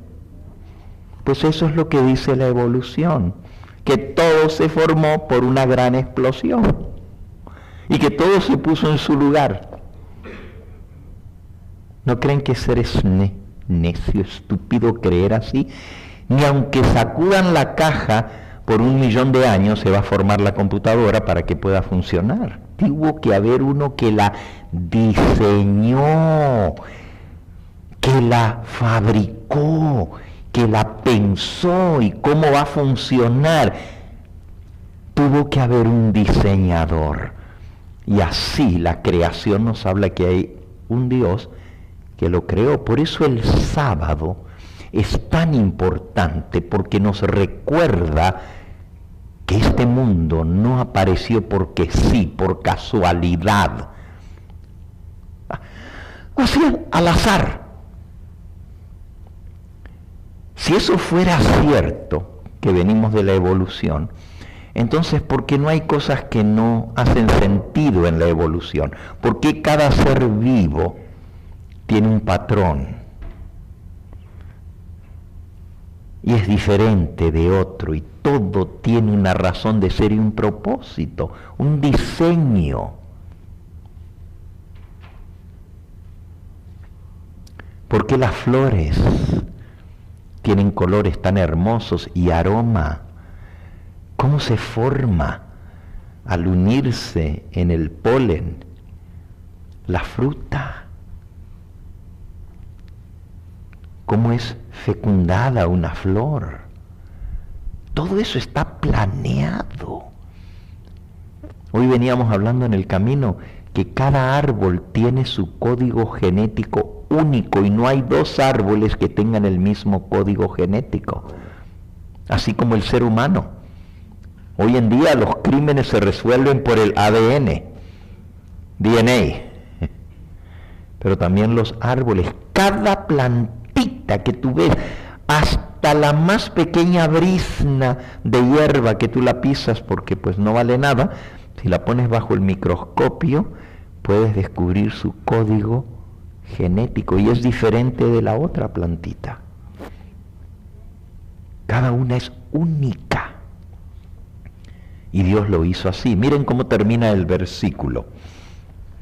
Pues eso es lo que dice la evolución, que todo se formó por una gran explosión y que todo se puso en su lugar. ¿No creen que ser es necio, estúpido creer así? Ni aunque sacudan la caja por 1.000.000 de años se va a formar la computadora para que pueda funcionar. Tuvo que haber uno que la diseñó, que la fabricó, que la pensó y cómo va a funcionar. Tuvo que haber un diseñador. Y así la creación nos habla que hay un Dios que lo creó. Por eso el sábado es tan importante, porque nos recuerda que este mundo no apareció porque sí, por casualidad, así al azar. Si eso fuera cierto, que venimos de la evolución, entonces ¿por qué no hay cosas que no hacen sentido en la evolución? ¿Por qué cada ser vivo tiene un patrón y es diferente de otro, y todo tiene una razón de ser y un propósito, un diseño? ¿Por qué las flores tienen colores tan hermosos y aroma. ¿Cómo se forma al unirse en el polen la fruta? ¿Cómo es fecundada una flor? Todo eso está planeado. Hoy veníamos hablando en el camino que cada árbol tiene su código genético único y no hay dos árboles que tengan el mismo código genético. Así como el ser humano. Hoy en día los crímenes se resuelven por el ADN, DNA. Pero también los árboles, cada plantita que tú ves, hasta la más pequeña brizna de hierba que tú la pisas porque pues no vale nada, si la pones bajo el microscopio, puedes descubrir su código genético y es diferente de la otra plantita. Cada una es única. Y Dios lo hizo así. Miren cómo termina el versículo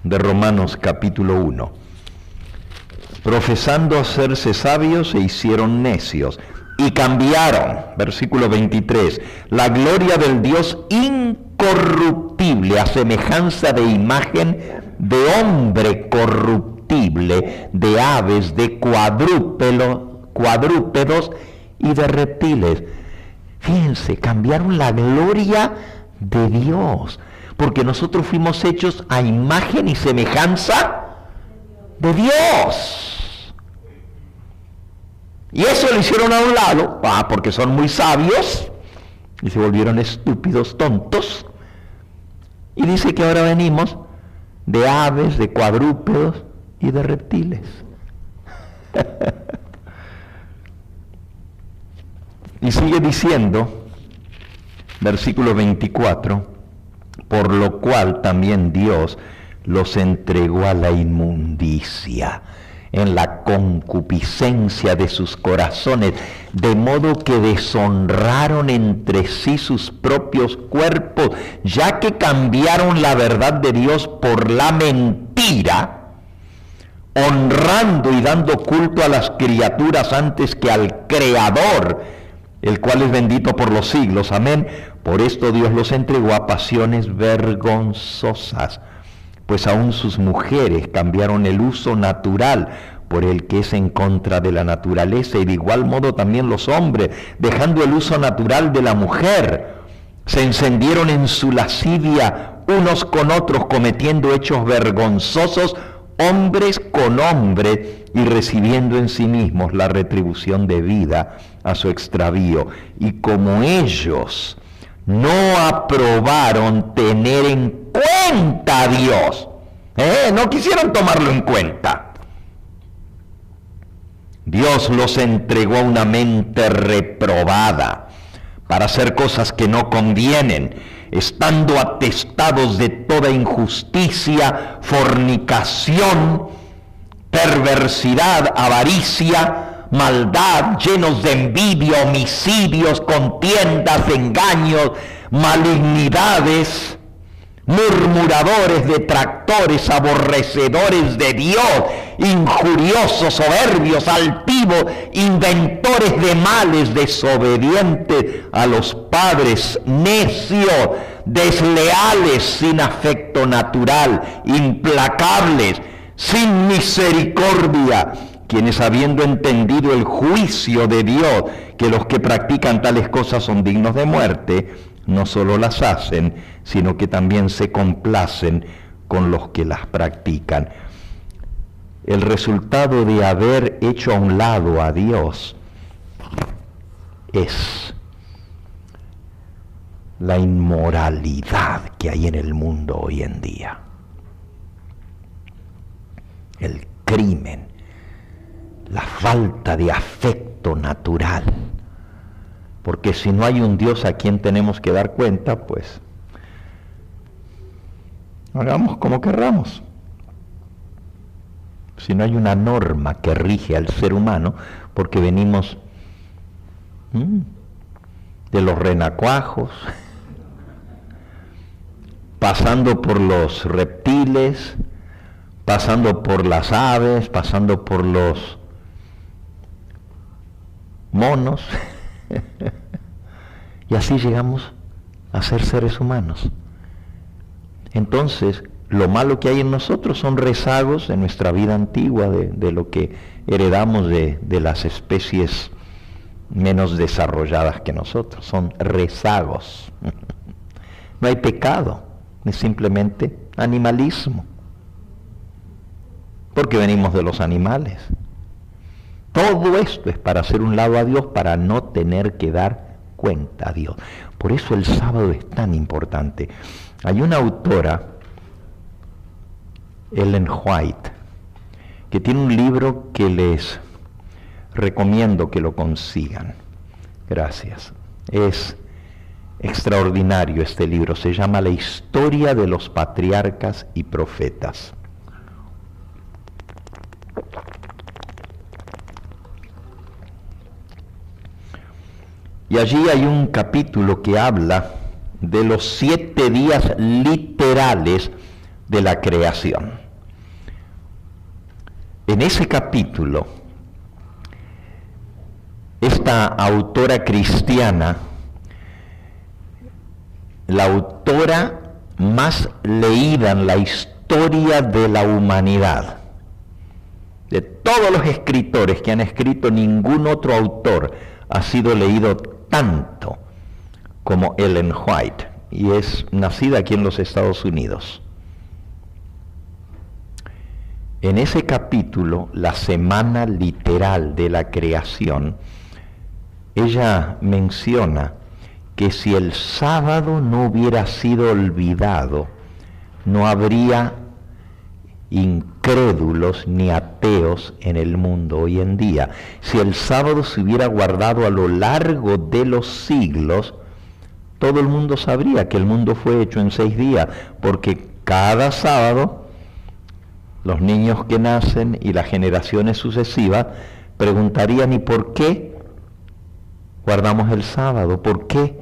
de Romanos capítulo 1. Profesando hacerse sabios, se hicieron necios y cambiaron, versículo 23, la gloria del Dios incorruptible a semejanza de imagen de hombre corruptible, de aves, de cuadrúpedos y de reptiles. Fíjense, cambiaron la gloria de Dios, porque nosotros fuimos hechos a imagen y semejanza de Dios. Y eso lo hicieron a un lado, porque son muy sabios, y se volvieron estúpidos, tontos. Y dice que ahora venimos de aves, de cuadrúpedos y de reptiles. Y sigue diciendo, versículo 24, por lo cual también Dios los entregó a la inmundicia en la concupiscencia de sus corazones, de modo que deshonraron entre sí sus propios cuerpos, ya que cambiaron la verdad de Dios por la mentira, honrando y dando culto a las criaturas antes que al Creador, el cual es bendito por los siglos. Amén. Por esto Dios los entregó a pasiones vergonzosas, pues aún sus mujeres cambiaron el uso natural por el que es en contra de la naturaleza, y de igual modo también los hombres, dejando el uso natural de la mujer, se encendieron en su lascivia unos con otros, cometiendo hechos vergonzosos, hombres con hombres, y recibiendo en sí mismos la retribución debida a su extravío. Y como ellos no aprobaron tener en cuenta a Dios, no quisieron tomarlo en cuenta, Dios los entregó a una mente reprobada para hacer cosas que no convienen, estando atestados de toda injusticia, fornicación, perversidad, avaricia, maldad, llenos de envidia, homicidios, contiendas, engaños, malignidades, murmuradores, detractores, aborrecedores de Dios, injuriosos, soberbios, altivos, inventores de males, desobedientes a los padres, necios, desleales, sin afecto natural, implacables, sin misericordia, quienes habiendo entendido el juicio de Dios, que los que practican tales cosas son dignos de muerte, no solo las hacen, sino que también se complacen con los que las practican. El resultado de haber hecho a un lado a Dios es la inmoralidad que hay en el mundo hoy en día. El crimen, la falta de afecto natural. Porque si no hay un Dios a quien tenemos que dar cuenta, pues hagamos como querramos. Si no hay una norma que rige al ser humano, porque venimos de los renacuajos, pasando por los reptiles, pasando por las aves, pasando por los monos, y así llegamos a ser seres humanos. Entonces, lo malo que hay en nosotros son rezagos de nuestra vida antigua, de lo que heredamos de las especies menos desarrolladas que nosotros. Son rezagos. No hay pecado, es simplemente animalismo. Porque venimos de los animales. Todo esto es para hacer un lado a Dios, para no tener que dar cuenta a Dios. Por eso el sábado es tan importante. Hay una autora, Ellen White, que tiene un libro que les recomiendo que lo consigan. Gracias. Es extraordinario este libro. Se llama La historia de los patriarcas y profetas. Y allí hay un capítulo que habla de los 7 días literales de la creación. En ese capítulo, esta autora cristiana, la autora más leída en la historia de la humanidad, de todos los escritores que han escrito, ningún otro autor ha sido leído tanto como Ellen White, y es nacida aquí en los Estados Unidos. En ese capítulo, la semana literal de la creación, ella menciona que si el sábado no hubiera sido olvidado, no habría incrédulos ni ateos en el mundo hoy en día. Si el sábado se hubiera guardado a lo largo de los siglos, todo el mundo sabría que el mundo fue hecho en 6 días, porque cada sábado los niños que nacen y las generaciones sucesivas preguntarían: ¿y por qué guardamos el sábado? ¿Por qué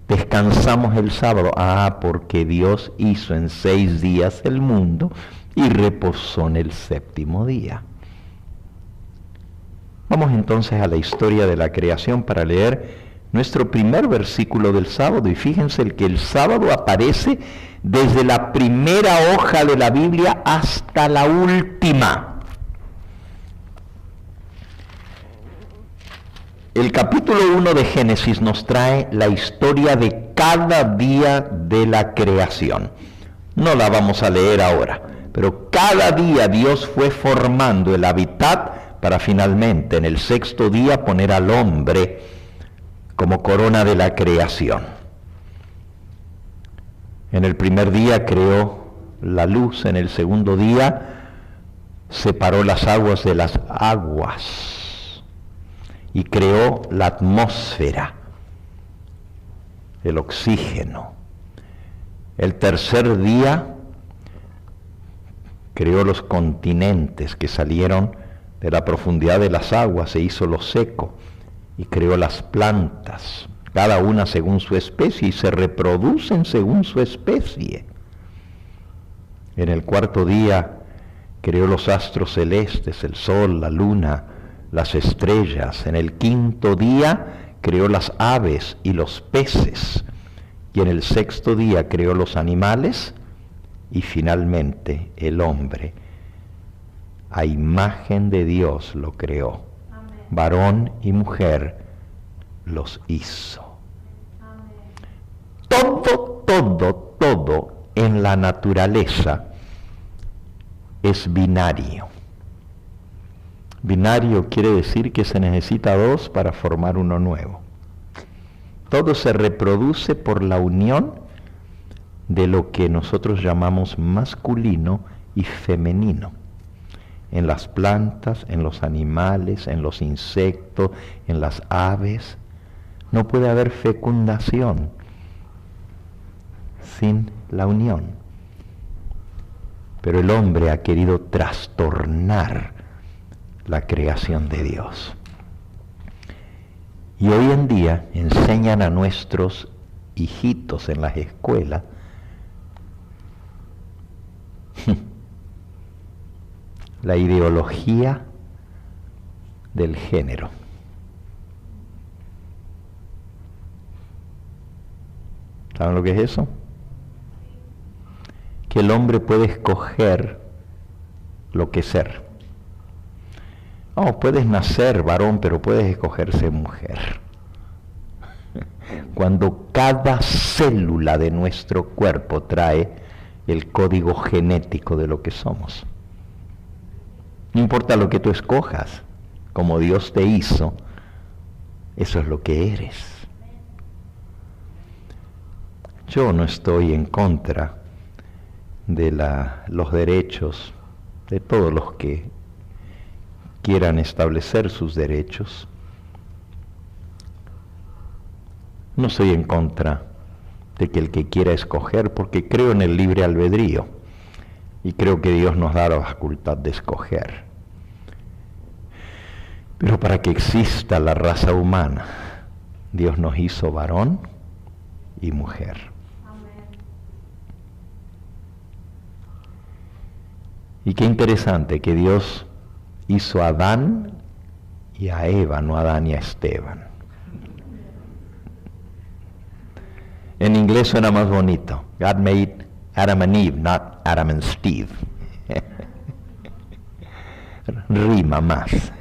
descansamos el sábado? Ah, porque Dios hizo en 6 días el mundo y reposó en el 7º día. Vamos entonces a la historia de la creación para leer nuestro primer versículo del sábado, y fíjense que el sábado aparece desde la primera hoja de la Biblia hasta la última. El capítulo 1 de Génesis nos trae la historia de cada día de la creación. No la vamos a leer ahora, pero cada día Dios fue formando el hábitat para finalmente en el 6º día poner al hombre como corona de la creación. En el primer día creó la luz, en el segundo día separó las aguas de las aguas y creó la atmósfera, el oxígeno. El tercer día creó los continentes que salieron de la profundidad de las aguas, se hizo lo seco, y creó las plantas, cada una según su especie, y se reproducen según su especie. En el cuarto día creó los astros celestes, el sol, la luna, las estrellas. En el quinto día creó las aves y los peces. Y en el 6º día creó los animales y finalmente el hombre. A imagen de Dios lo creó. Varón y mujer los hizo. Todo en la naturaleza es binario. Binario quiere decir que se necesita 2 para formar uno nuevo. Todo se reproduce por la unión de lo que nosotros llamamos masculino y femenino. En las plantas, en los animales, en los insectos, en las aves. No puede haber fecundación sin la unión. Pero el hombre ha querido trastornar la creación de Dios. Y hoy en día enseñan a nuestros hijitos en las escuelas la ideología del género. ¿Saben lo que es eso? Que el hombre puede escoger lo que ser. No, puedes nacer varón, pero puedes escoger ser mujer. Cuando cada célula de nuestro cuerpo trae el código genético de lo que somos. No importa lo que tú escojas, como Dios te hizo, eso es lo que eres. Yo no estoy en contra de los derechos de todos los que quieran establecer sus derechos. No estoy en contra de que el que quiera escoger, porque creo en el libre albedrío y creo que Dios nos da la facultad de escoger. Pero para que exista la raza humana, Dios nos hizo varón y mujer. Y qué interesante que Dios hizo a Adán y a Eva, no a Adán y a Esteban. En inglés suena más bonito. God made Adam and Eve, not Adam and Steve. Rima más.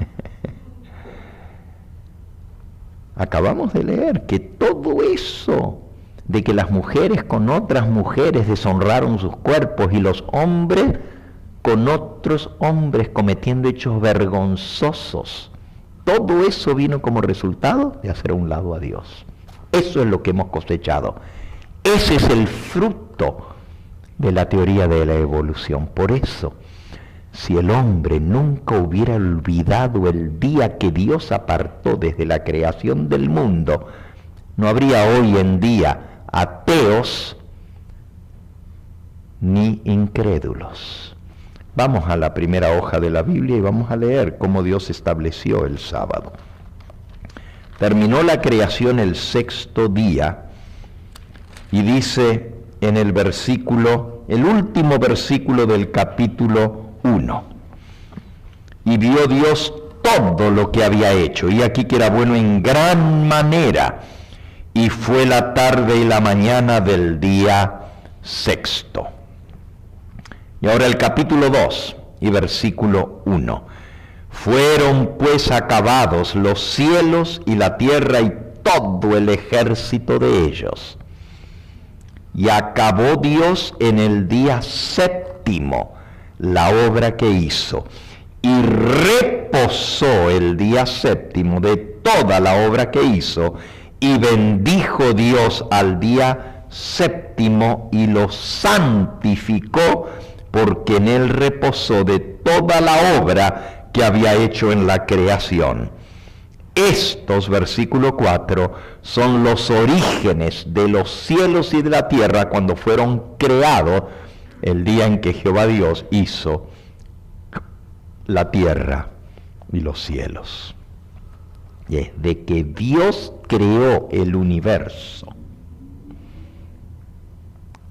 Acabamos de leer que todo eso de que las mujeres con otras mujeres deshonraron sus cuerpos y los hombres con otros hombres cometiendo hechos vergonzosos, todo eso vino como resultado de hacer a un lado a Dios. Eso es lo que hemos cosechado. Ese es el fruto de la teoría de la evolución. Por eso, si el hombre nunca hubiera olvidado el día que Dios apartó desde la creación del mundo, no habría hoy en día ateos ni incrédulos. Vamos a la primera hoja de la Biblia y vamos a leer cómo Dios estableció el sábado. Terminó la creación el sexto día y dice en el último versículo del capítulo 1. Y vio Dios todo lo que había hecho, y aquí que era bueno en gran manera, y fue la tarde y la mañana del día sexto. Y ahora el capítulo 2 y versículo 1. Fueron pues acabados los cielos y la tierra y todo el ejército de ellos. Y acabó Dios en el día séptimo la obra que hizo. Y reposó el día séptimo de toda la obra que hizo. Y bendijo Dios al día séptimo y lo santificó, porque en él reposó de toda la obra que había hecho en la creación. Estos, versículo 4, son los orígenes de los cielos y de la tierra cuando fueron creados el día en que Jehová Dios hizo la tierra y los cielos. Desde que Dios creó el universo,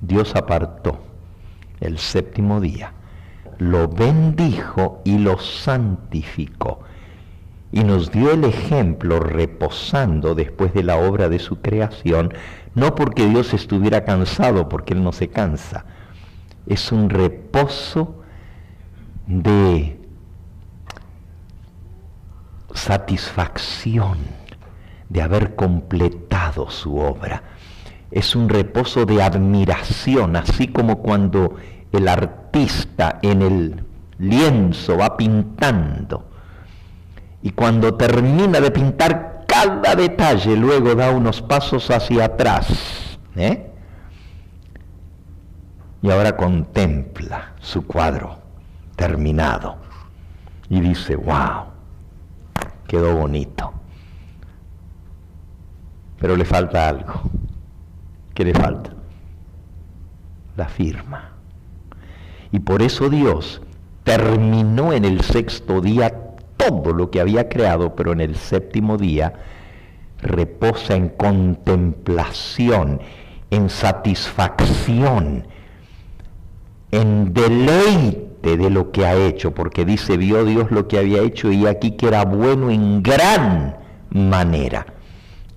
Dios apartó el séptimo día, lo bendijo y lo santificó. Y nos dio el ejemplo reposando después de la obra de su creación, no porque Dios estuviera cansado, porque Él no se cansa. Es un reposo de satisfacción de haber completado su obra. Es un reposo de admiración, así como cuando el artista en el lienzo va pintando y cuando termina de pintar cada detalle, luego da unos pasos hacia atrás, y ahora contempla su cuadro terminado y dice: wow, quedó bonito, pero le falta algo. ¿Qué le falta? La firma. Y por eso Dios terminó en el sexto día todo lo que había creado, pero en el séptimo día reposa en contemplación, en satisfacción, en deleite de lo que ha hecho, porque dice: vio Dios lo que había hecho y aquí que era bueno en gran manera.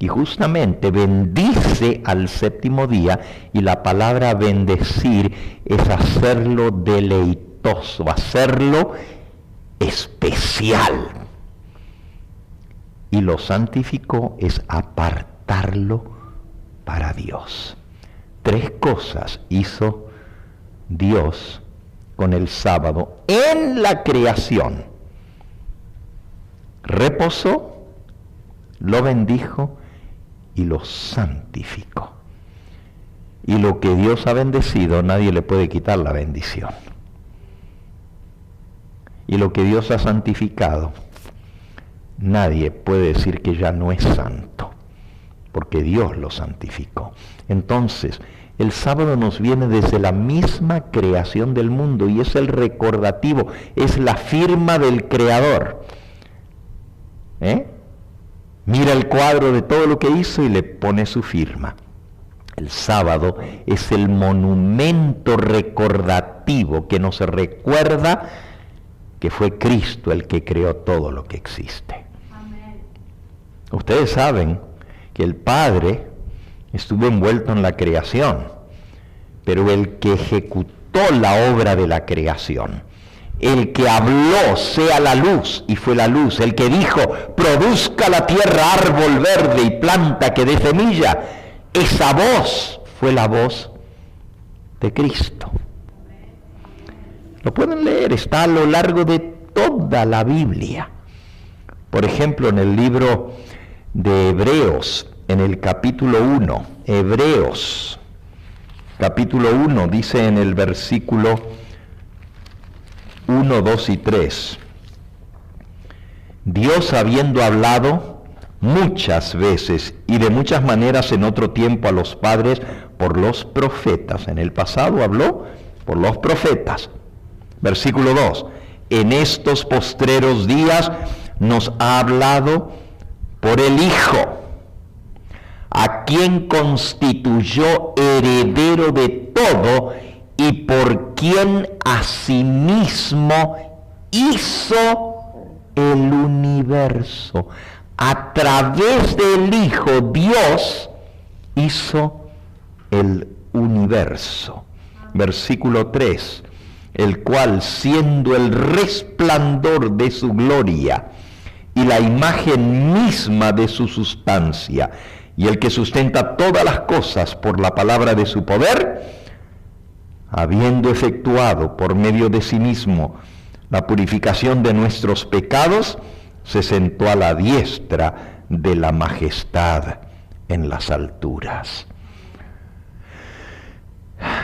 y justamente bendice al séptimo día, y la palabra bendecir es hacerlo deleitoso, hacerlo especial. Y lo santificó es apartarlo para Dios. 3 cosas hizo Dios con el sábado en la creación. Reposó, lo bendijo y lo santificó. Y lo que Dios ha bendecido, nadie le puede quitar la bendición. Y lo que Dios ha santificado, nadie puede decir que ya no es santo, porque Dios lo santificó. Entonces, el sábado nos viene desde la misma creación del mundo y es el recordativo, es la firma del Creador. Mira el cuadro de todo lo que hizo y le pone su firma. El sábado es el monumento recordativo que nos recuerda que fue Cristo el que creó todo lo que existe. Amén. Ustedes saben que el Padre estuvo envuelto en la creación, pero el que ejecutó la obra de la creación, el que habló, sea la luz, y fue la luz, el que dijo, produzca la tierra árbol verde y planta que dé semilla, esa voz fue la voz de Cristo. Lo pueden leer, está a lo largo de toda la Biblia. Por ejemplo, en el libro de Hebreos, en el capítulo 1, Hebreos, capítulo 1, dice en el versículo 1, 2 y 3, Dios habiendo hablado muchas veces y de muchas maneras en otro tiempo a los padres por los profetas. En el pasado habló por los profetas. Versículo 2, en estos postreros días nos ha hablado por el Hijo, a quien constituyó heredero de todo y por quien asimismo hizo el universo. A través del Hijo, Dios hizo el universo. Versículo 3, el cual, siendo el resplandor de su gloria y la imagen misma de su sustancia, y el que sustenta todas las cosas por la palabra de su poder, habiendo efectuado por medio de sí mismo la purificación de nuestros pecados, se sentó a la diestra de la majestad en las alturas.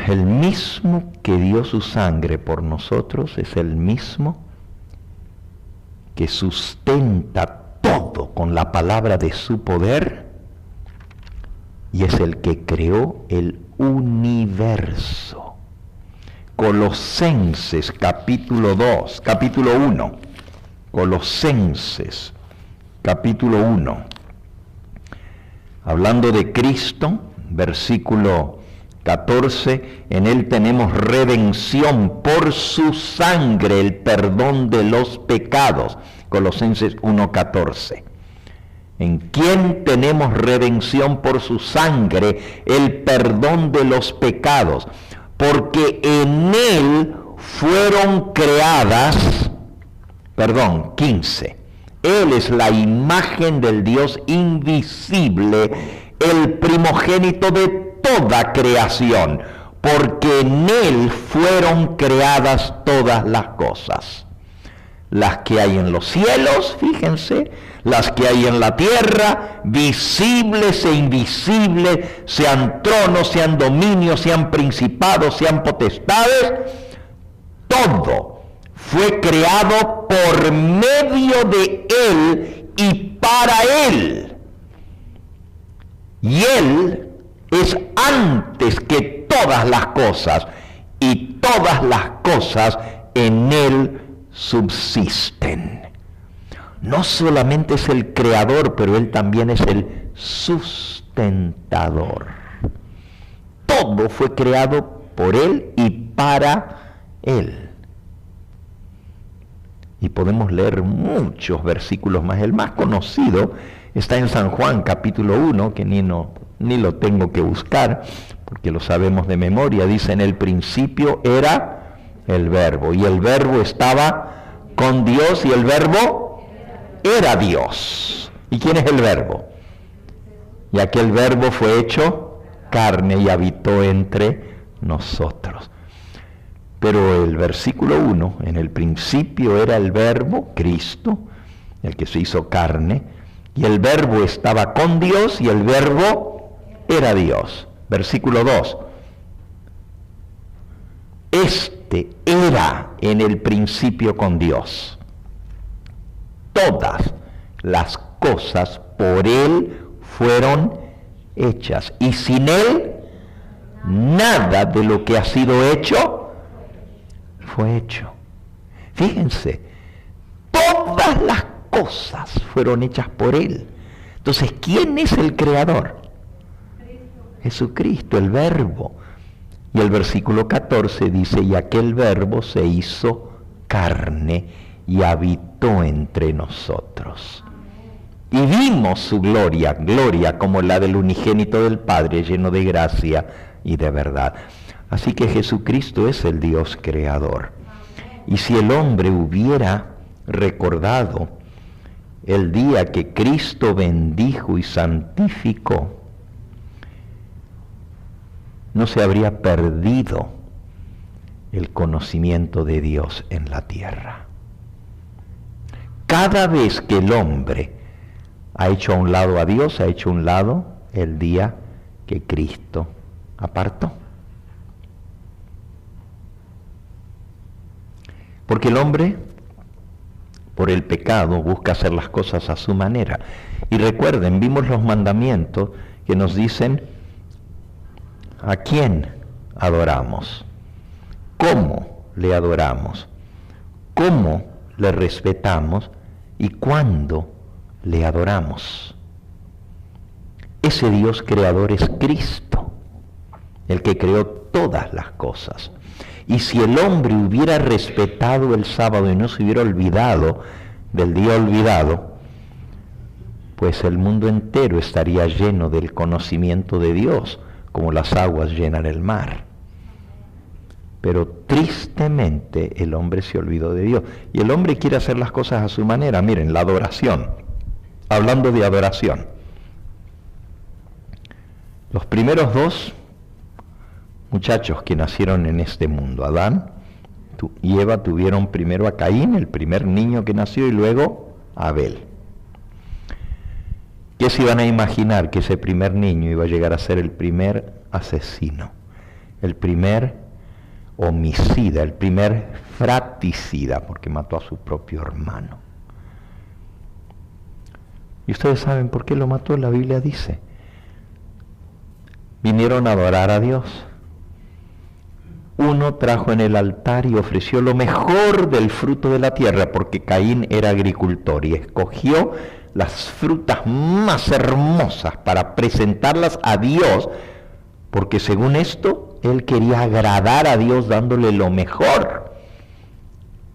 El mismo que dio su sangre por nosotros es el mismo que sustenta todo con la palabra de su poder, y es el que creó el universo. Colosenses capítulo 1. Colosenses capítulo 1. Hablando de Cristo, versículo 14, en Él tenemos redención por su sangre, el perdón de los pecados. Colosenses 1:14. En quien tenemos redención por su sangre, el perdón de los pecados, porque en Él fueron creadas, 15. Él es la imagen del Dios invisible, el primogénito de toda creación, porque en Él fueron creadas todas las cosas. Las que hay en los cielos, fíjense, las que hay en la tierra, visibles e invisibles, sean tronos, sean dominios, sean principados, sean potestades, todo fue creado por medio de Él y para Él. Y Él es antes que todas las cosas, y todas las cosas en Él subsisten. No solamente es el creador, pero Él también es el sustentador. Todo fue creado por Él y para Él. Y podemos leer muchos versículos más. El más conocido Está en San Juan capítulo 1, que ni lo tengo que buscar, porque lo sabemos de memoria. Dice, en el principio era el Verbo, y el Verbo estaba con Dios, y el Verbo era Dios. ¿Y quién es el Verbo? Y aquel Verbo fue hecho carne y habitó entre nosotros. Pero el versículo 1, en el principio era el Verbo, Cristo, el que se hizo carne, y el Verbo estaba con Dios, y el Verbo era Dios. Versículo 2, este era en el principio con Dios. Todas las cosas por Él fueron hechas, y sin Él nada de lo que ha sido hecho fue hecho. Fíjense, todas las cosas fueron hechas por Él. Entonces, ¿quién es el creador? Jesucristo, el Verbo. Y el versículo 14 dice, y aquel Verbo se hizo carne y habitó entre nosotros. Y vimos su gloria, gloria como la del unigénito del Padre, lleno de gracia y de verdad. Así que Jesucristo es el Dios creador. Y si el hombre hubiera recordado el día que Cristo bendijo y santificó, no se habría perdido el conocimiento de Dios en la tierra. Cada vez que el hombre ha hecho a un lado a Dios, ha hecho a un lado el día que Cristo apartó. Porque el hombre, por el pecado, busca hacer las cosas a su manera. Y recuerden, vimos los mandamientos que nos dicen a quién adoramos, cómo le adoramos, cómo le respetamos y cuándo le adoramos. Ese Dios creador es Cristo, el que creó todas las cosas. Y si el hombre hubiera respetado el sábado y no se hubiera olvidado del día olvidado, pues el mundo entero estaría lleno del conocimiento de Dios, como las aguas llenan el mar. Pero tristemente el hombre se olvidó de Dios. Y el hombre quiere hacer las cosas a su manera. Miren, la adoración. Hablando de adoración. Los primeros dos muchachos que nacieron en este mundo, Adán y Eva, tuvieron primero a Caín, el primer niño que nació, y luego a Abel. ¿Qué se iban a imaginar? Que ese primer niño iba a llegar a ser el primer asesino, el primer homicida, el primer fratricida, porque mató a su propio hermano. ¿Y ustedes saben por qué lo mató? La Biblia dice, vinieron a adorar a Dios. Uno trajo en el altar y ofreció lo mejor del fruto de la tierra, porque Caín era agricultor y escogió las frutas más hermosas para presentarlas a Dios, porque según esto, él quería agradar a Dios dándole lo mejor.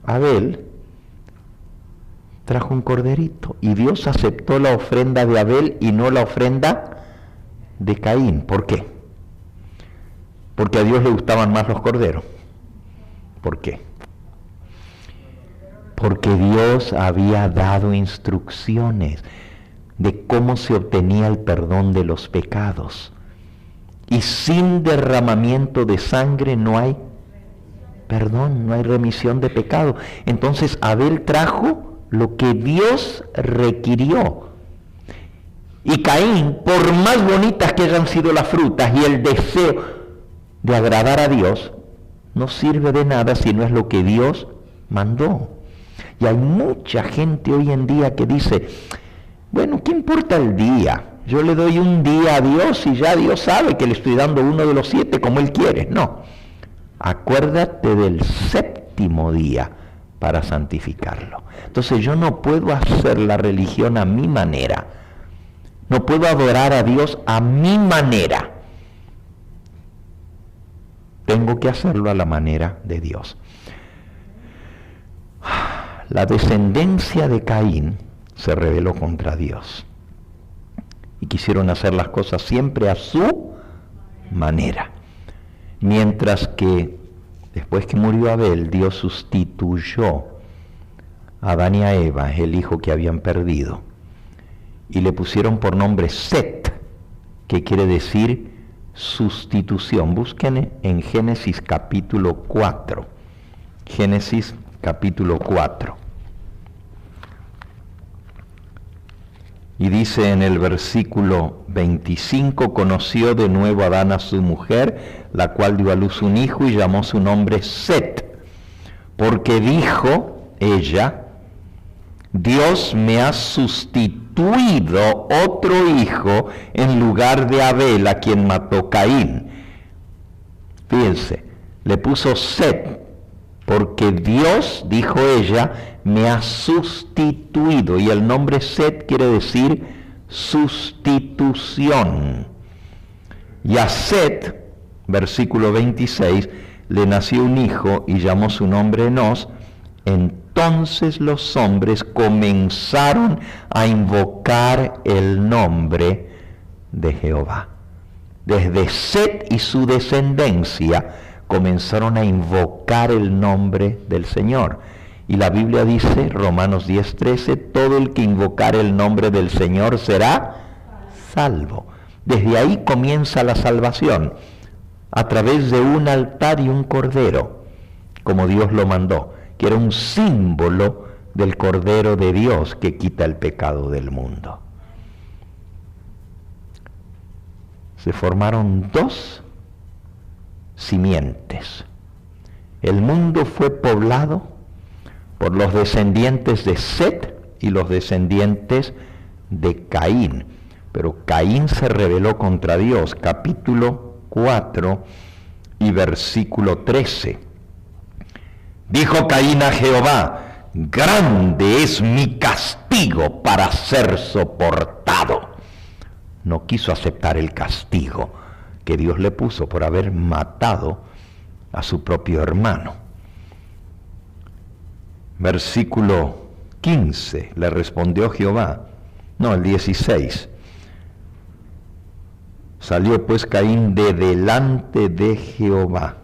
Abel trajo un corderito y Dios aceptó la ofrenda de Abel y no la ofrenda de Caín. ¿Por qué? Porque a Dios le gustaban más los corderos. ¿Por qué? Porque Dios había dado instrucciones de cómo se obtenía el perdón de los pecados. Y sin derramamiento de sangre no hay perdón, no hay remisión de pecado. Entonces Abel trajo lo que Dios requirió. Y Caín, por más bonitas que hayan sido las frutas y el deseo de agradar a Dios, no sirve de nada si no es lo que Dios mandó. Y hay mucha gente hoy en día que dice, bueno, ¿qué importa el día? Yo le doy un día a Dios y ya Dios sabe que le estoy dando uno de los 7 como Él quiere. No, acuérdate del séptimo día para santificarlo. Entonces yo no puedo hacer la religión a mi manera. No puedo adorar a Dios a mi manera. Tengo que hacerlo a la manera de Dios. La descendencia de Caín se rebeló contra Dios. y quisieron hacer las cosas siempre a su manera. Mientras que después que murió Abel, Dios sustituyó a Adán y a Eva, el hijo que habían perdido, y le pusieron por nombre Set, que quiere decir sustitución. Busquen en Génesis capítulo 4. Génesis capítulo 4. Y dice en el versículo 25, conoció de nuevo Adán a su mujer, la cual dio a luz un hijo y llamó su nombre Set, porque dijo ella, Dios me ha sustituido otro hijo en lugar de Abel, a quien mató Caín. Fíjense, le puso Set, porque Dios, dijo ella, me ha sustituido. Y el nombre Set quiere decir sustitución. Y a Set, versículo 26, le nació un hijo y llamó su nombre Enos. Entonces los hombres comenzaron a invocar el nombre de Jehová. Desde Set y su descendencia comenzaron a invocar el nombre del Señor. Y la Biblia dice, Romanos 10:13, todo el que invocar el nombre del Señor será salvo. Desde ahí comienza la salvación, a través de un altar y un cordero, como Dios lo mandó, que era un símbolo del Cordero de Dios que quita el pecado del mundo. Se formaron dos simientes. El mundo fue poblado por los descendientes de Set y los descendientes de Caín. Pero Caín se rebeló contra Dios, capítulo 4 y versículo 13. Dijo Caín a Jehová, grande es mi castigo para ser soportado. No quiso aceptar el castigo que Dios le puso por haber matado a su propio hermano. Versículo 15, le respondió Jehová, no, el 16. Salió pues Caín de delante de Jehová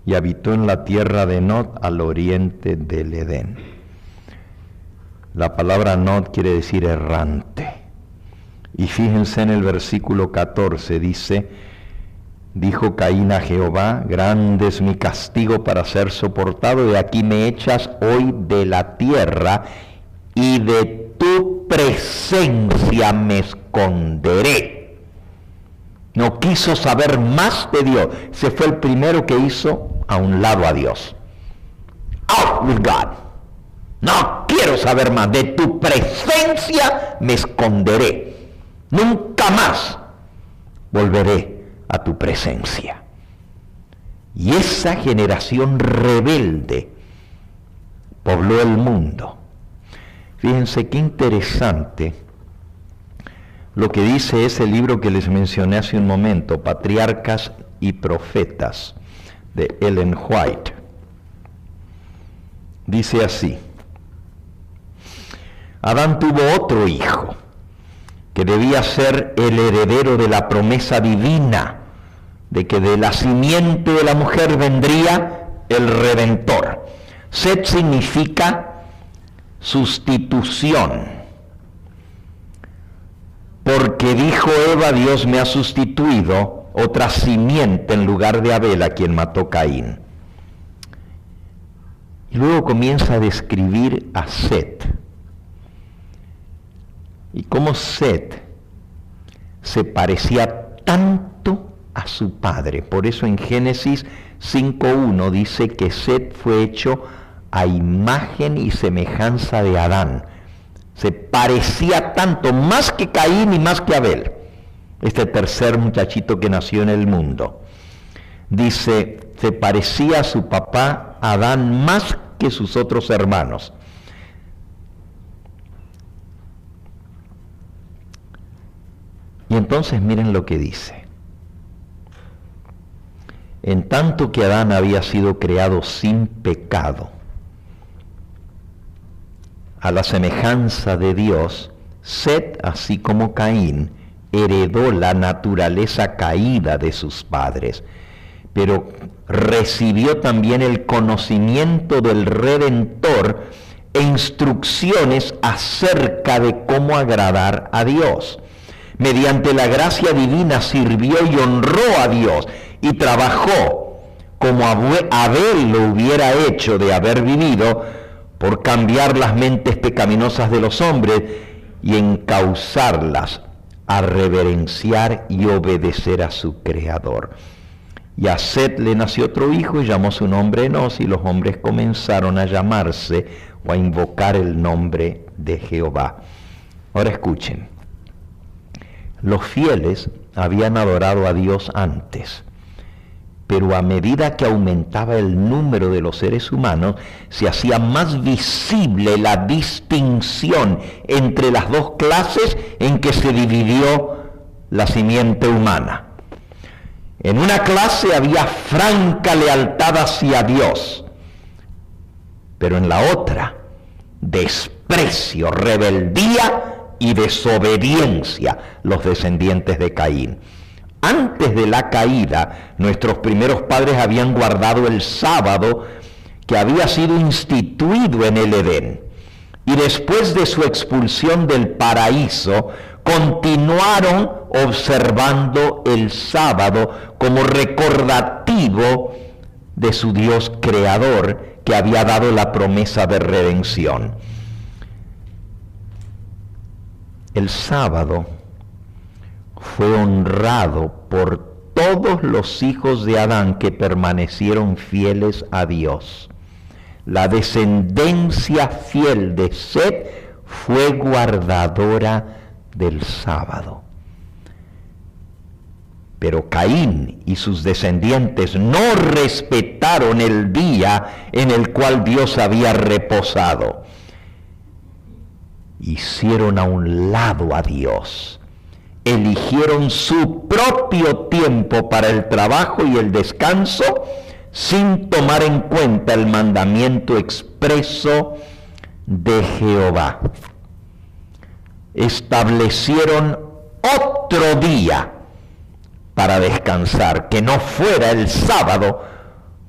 y habitó en la tierra de Nod al oriente del Edén. La palabra Nod quiere decir errante. Y fíjense en el versículo 14, dice, dijo Caín a Jehová, grande es mi castigo para ser soportado, y aquí me echas hoy de la tierra, y de tu presencia me esconderé. No quiso saber más de Dios. Se fue el primero que hizo a un lado a Dios. Out with God. No quiero saber más. De tu presencia me esconderé. Nunca más volveré a tu presencia. Y esa generación rebelde pobló el mundo. Fíjense qué interesante lo que dice ese libro que les mencioné hace un momento, Patriarcas y Profetas, de Ellen White. Dice así: Adán tuvo otro hijo, que debía ser el heredero de la promesa divina, de que de la simiente de la mujer vendría el Redentor. Set significa sustitución. Porque dijo Eva, Dios me ha sustituido otra simiente en lugar de Abel, a quien mató Caín. Y luego comienza a describir a Set. Y cómo Set se parecía tanto a su padre. Por eso en Génesis 5:1 dice que Set fue hecho a imagen y semejanza de Adán. Se parecía tanto, más que Caín y más que Abel, este tercer muchachito que nació en el mundo. Dice, se parecía a su papá Adán más que sus otros hermanos. Y entonces miren lo que dice. En tanto que Adán había sido creado sin pecado, a la semejanza de Dios, Set, así como Caín, heredó la naturaleza caída de sus padres, pero recibió también el conocimiento del Redentor e instrucciones acerca de cómo agradar a Dios. Mediante la gracia divina sirvió y honró a Dios y trabajó como Abel lo hubiera hecho de haber vivido, por cambiar las mentes pecaminosas de los hombres y encauzarlas a reverenciar y obedecer a su Creador. Y a Set le nació otro hijo y llamó su nombre Enos, y los hombres comenzaron a llamarse o a invocar el nombre de Jehová. Ahora escuchen, los fieles habían adorado a Dios antes, pero a medida que aumentaba el número de los seres humanos, se hacía más visible la distinción entre las dos clases en que se dividió la simiente humana. En una clase había franca lealtad hacia Dios, pero en la otra, desprecio, rebeldía y desobediencia, los descendientes de Caín. Antes de la caída, nuestros primeros padres habían guardado el sábado que había sido instituido en el Edén. Y después de su expulsión del paraíso, continuaron observando el sábado como recordativo de su Dios creador, que había dado la promesa de redención. El sábado fue honrado por todos los hijos de Adán que permanecieron fieles a Dios. La descendencia fiel de Set fue guardadora del sábado. Pero Caín y sus descendientes no respetaron el día en el cual Dios había reposado. Hicieron a un lado a Dios. Eligieron su propio tiempo para el trabajo y el descanso, sin tomar en cuenta el mandamiento expreso de Jehová. Establecieron otro día para descansar, que no fuera el sábado,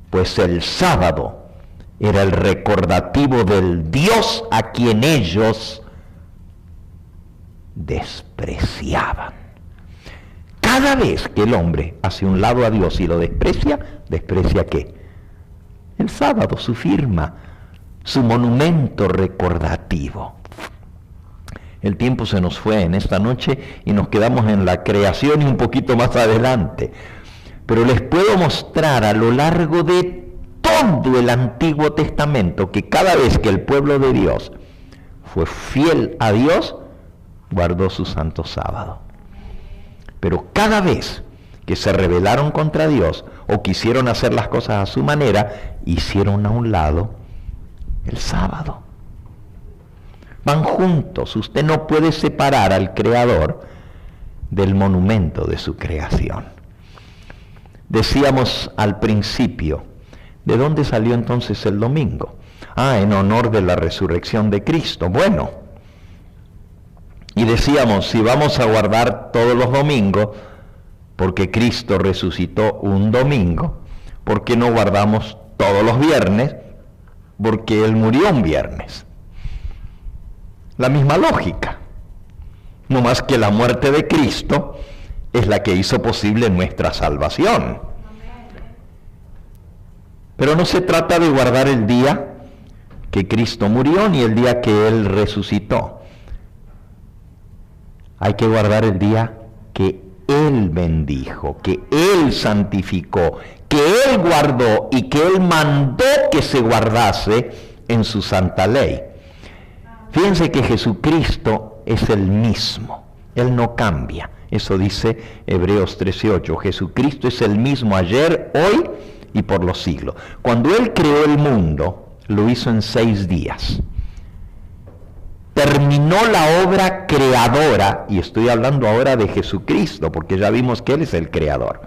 pues el sábado era el recordativo del Dios a quien ellos despreciaban. Cada vez que el hombre hace un lado a Dios y lo desprecia, ¿desprecia qué? El sábado, su firma, su monumento recordativo. El tiempo se nos fue en esta noche y nos quedamos en la creación y un poquito más adelante. Pero les puedo mostrar a lo largo de todo el Antiguo Testamento que cada vez que el pueblo de Dios fue fiel a Dios, guardó su santo sábado. Pero cada vez que se rebelaron contra Dios o quisieron hacer las cosas a su manera, hicieron a un lado el sábado. Van juntos. Usted no puede separar al Creador del monumento de su creación. Decíamos al principio, ¿de dónde salió entonces el domingo? En honor de la resurrección de Cristo. Bueno, y decíamos, si vamos a guardar todos los domingos, porque Cristo resucitó un domingo, ¿por qué no guardamos todos los viernes? Porque Él murió un viernes. La misma lógica, no más que la muerte de Cristo es la que hizo posible nuestra salvación. Pero no se trata de guardar el día que Cristo murió ni el día que Él resucitó. Hay que guardar el día que Él bendijo, que Él santificó, que Él guardó y que Él mandó que se guardase en su santa ley. Fíjense que Jesucristo es el mismo, Él no cambia. Eso dice Hebreos 13:8. Jesucristo es el mismo ayer, hoy y por los siglos. Cuando Él creó el mundo, lo hizo en 6 días. Terminó la obra creadora, y estoy hablando ahora de Jesucristo, porque ya vimos que Él es el creador.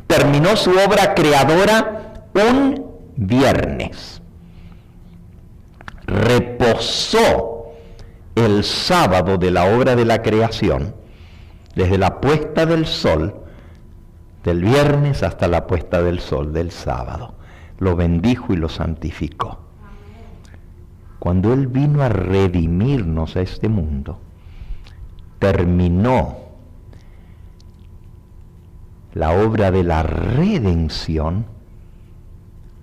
Terminó su obra creadora un viernes. Reposó el sábado de la obra de la creación desde la puesta del sol, del viernes hasta la puesta del sol del sábado. Lo bendijo y lo santificó. Cuando Él vino a redimirnos a este mundo, terminó la obra de la redención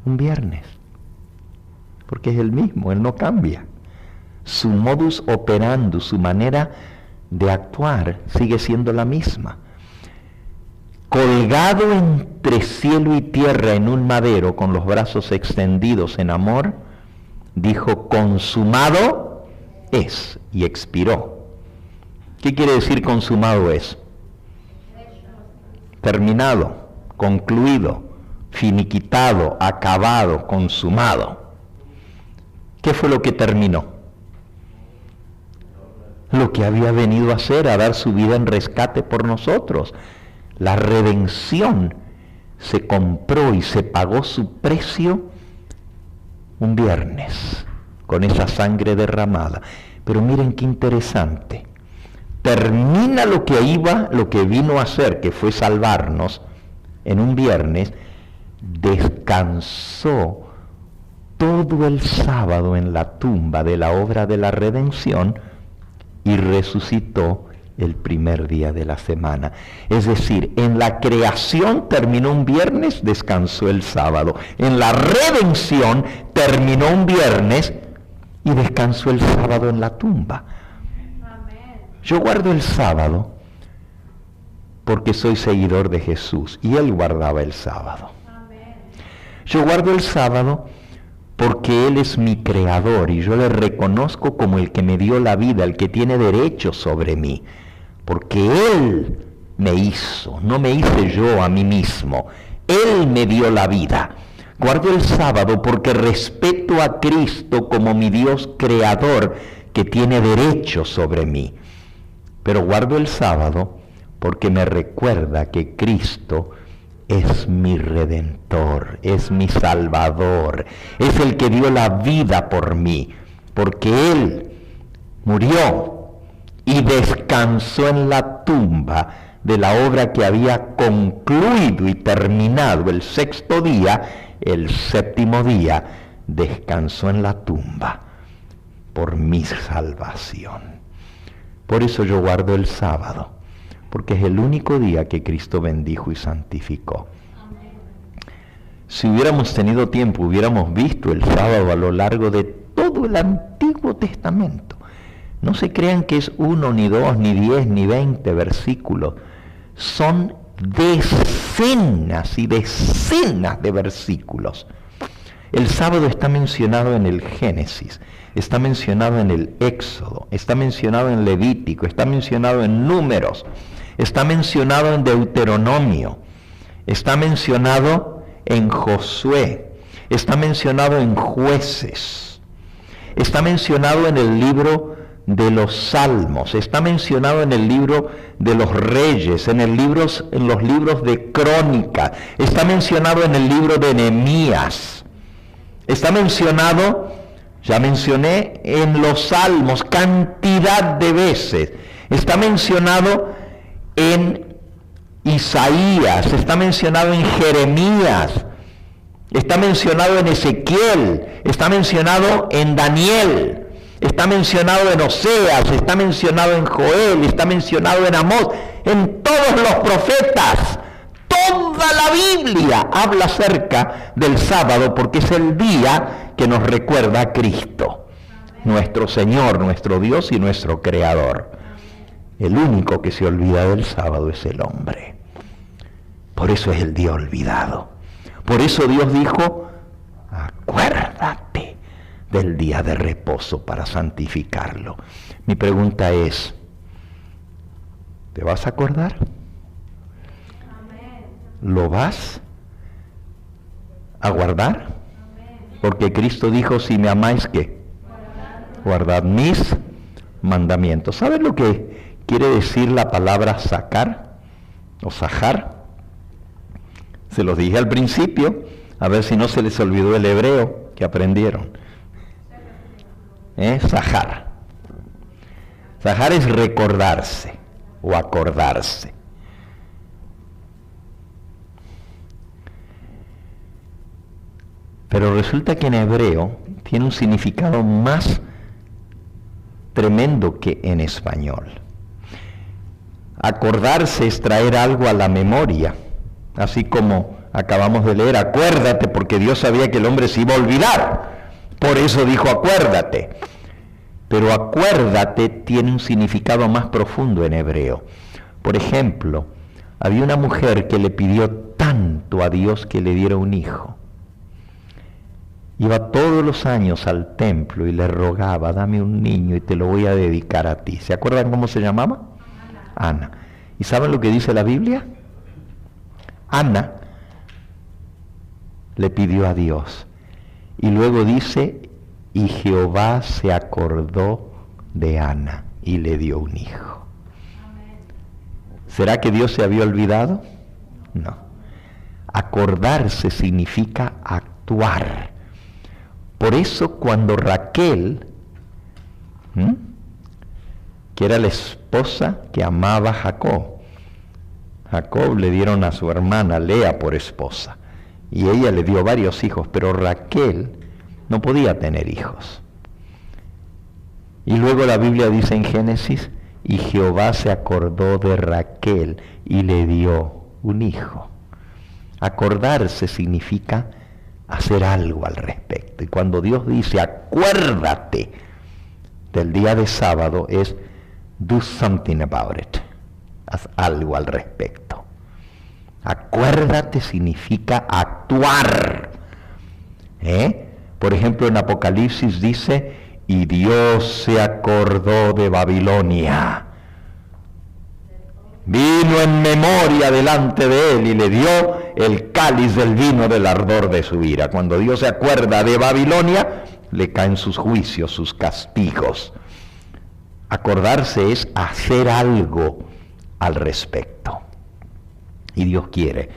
un viernes, porque es el mismo, Él no cambia. Su modus operandi, su manera de actuar sigue siendo la misma. Colgado entre cielo y tierra en un madero con los brazos extendidos en amor, dijo: consumado es, y expiró. ¿Qué quiere decir consumado es? Terminado, concluido, finiquitado, acabado, consumado. ¿Qué fue lo que terminó? Lo que había venido a hacer, a dar su vida en rescate por nosotros. La redención se compró y se pagó su precio un viernes, con esa sangre derramada. Pero miren qué interesante. Termina lo que vino a hacer, que fue salvarnos, en un viernes. Descansó todo el sábado en la tumba de la obra de la redención y resucitó el primer día de la semana. Es decir, en la creación terminó un viernes, descansó el sábado. En la redención terminó un viernes y descansó el sábado en la tumba. Yo guardo el sábado porque soy seguidor de Jesús y Él guardaba el sábado. Yo guardo el sábado porque Él es mi creador y yo le reconozco como el que me dio la vida, el que tiene derecho sobre mí. Porque Él me hizo, no me hice yo a mí mismo. Él me dio la vida. Guardo el sábado porque respeto a Cristo como mi Dios creador que tiene derecho sobre mí. Pero guardo el sábado porque me recuerda que Cristo es mi Redentor, es mi Salvador, es el que dio la vida por mí, porque Él murió y descansó en la tumba de la obra que había concluido y terminado el sexto día. El séptimo día descansó en la tumba por mi salvación. Por eso yo guardo el sábado, porque es el único día que Cristo bendijo y santificó. Si hubiéramos tenido tiempo, hubiéramos visto el sábado a lo largo de todo el Antiguo Testamento. No se crean que es 1, ni 2, ni 10, ni 20 versículos. Son decenas y decenas de versículos. El sábado está mencionado en el Génesis, está mencionado en el Éxodo, está mencionado en Levítico, está mencionado en Números, está mencionado en Deuteronomio, está mencionado en Josué, está mencionado en Jueces, está mencionado en el libro de los Salmos, está mencionado en el libro de los Reyes, en los libros de Crónicas, está mencionado en el libro de Nehemías, está mencionado, ya mencioné, en los Salmos cantidad de veces, está mencionado en Isaías, está mencionado en Jeremías, está mencionado en Ezequiel, está mencionado en Daniel, está mencionado en Oseas, está mencionado en Joel, está mencionado en Amós, en todos los profetas. Toda la Biblia habla acerca del sábado porque es el día que nos recuerda a Cristo, nuestro Señor, nuestro Dios y nuestro Creador. El único que se olvida del sábado es el hombre. Por eso es el día olvidado. Por eso Dios dijo: acuérdate del día de reposo para santificarlo. Mi pregunta es: ¿te vas a acordar? ¿Lo vas a guardar? Porque Cristo dijo: si me amáis, ¿qué? Guardad mis mandamientos. ¿Saben lo que quiere decir la palabra sacar o sajar? Se los dije al principio, a ver si no se les olvidó el hebreo que aprendieron. Sajar. Sajar es recordarse. o acordarse. Pero resulta que en hebreo tiene un significado más tremendo que en español. Acordarse es traer algo a la memoria, así como acabamos de leer, acuérdate, porque Dios sabía que el hombre se iba a olvidar, por eso dijo acuérdate. Pero acuérdate tiene un significado más profundo en hebreo. Por ejemplo, había una mujer que le pidió tanto a Dios que le diera un hijo. Iba todos los años al templo y le rogaba, dame un niño y te lo voy a dedicar a ti. ¿Se acuerdan cómo se llamaba? Ana. ¿Y saben lo que dice la Biblia? Ana le pidió a Dios. Y luego dice, y Jehová se acordó de Ana y le dio un hijo. ¿Será que Dios se había olvidado? No. Acordarse significa actuar. Por eso cuando Raquel, que era la esposa que amaba a Jacob le dieron a su hermana Lea por esposa, y ella le dio varios hijos, pero Raquel no podía tener hijos. Y luego la Biblia dice en Génesis, y Jehová se acordó de Raquel y le dio un hijo. Acordarse significa hacer algo al respecto. Y cuando Dios dice, acuérdate del día de sábado, es do something about it. Haz algo al respecto. Acuérdate significa actuar. Por ejemplo, en Apocalipsis dice, y Dios se acordó de Babilonia. Vino en memoria delante de él y le dio el cáliz del vino del ardor de su ira. Cuando Dios se acuerda de Babilonia, le caen sus juicios, sus castigos. Acordarse es hacer algo al respecto. Y Dios quiere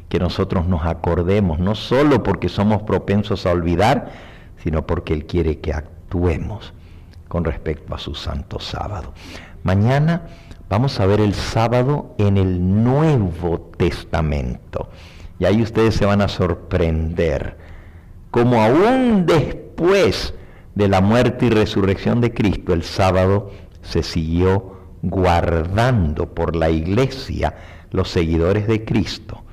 que nosotros nos acordemos, no solo porque somos propensos a olvidar, sino porque Él quiere que actuemos con respecto a su santo sábado. Mañana vamos a ver el sábado en el Nuevo Testamento. Y ahí ustedes se van a sorprender cómo aún después de la muerte y resurrección de Cristo, el sábado se siguió guardando por la iglesia, los seguidores de Cristo,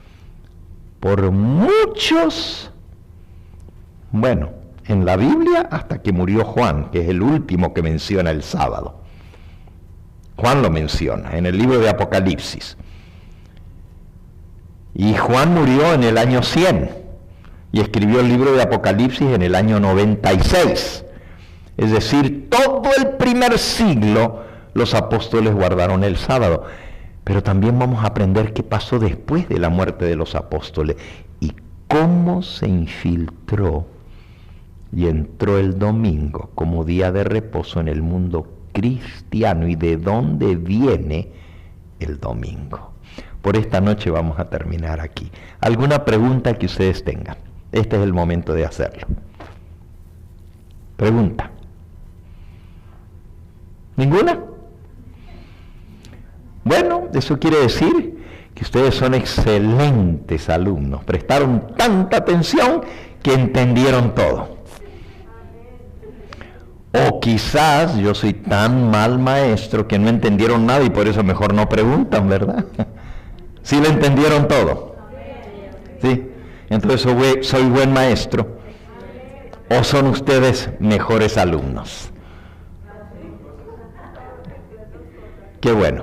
por muchos, bueno, en la Biblia hasta que murió Juan, que es el último que menciona el sábado. Juan lo menciona en el libro de Apocalipsis. Y Juan murió en el año 100 y escribió el libro de Apocalipsis en el año 96. Es decir, todo el primer siglo los apóstoles guardaron el sábado. Pero también vamos a aprender qué pasó después de la muerte de los apóstoles y cómo se infiltró y entró el domingo como día de reposo en el mundo cristiano y de dónde viene el domingo. Por esta noche vamos a terminar aquí. ¿Alguna pregunta que ustedes tengan? Este es el momento de hacerlo. Pregunta. ¿Ninguna? Bueno, eso quiere decir que ustedes son excelentes alumnos. Prestaron tanta atención que entendieron todo. O quizás yo soy tan mal maestro que no entendieron nada y por eso mejor no preguntan, ¿verdad? ¿Sí lo entendieron todo? ¿Sí? Entonces soy buen maestro. ¿O son ustedes mejores alumnos? Qué bueno.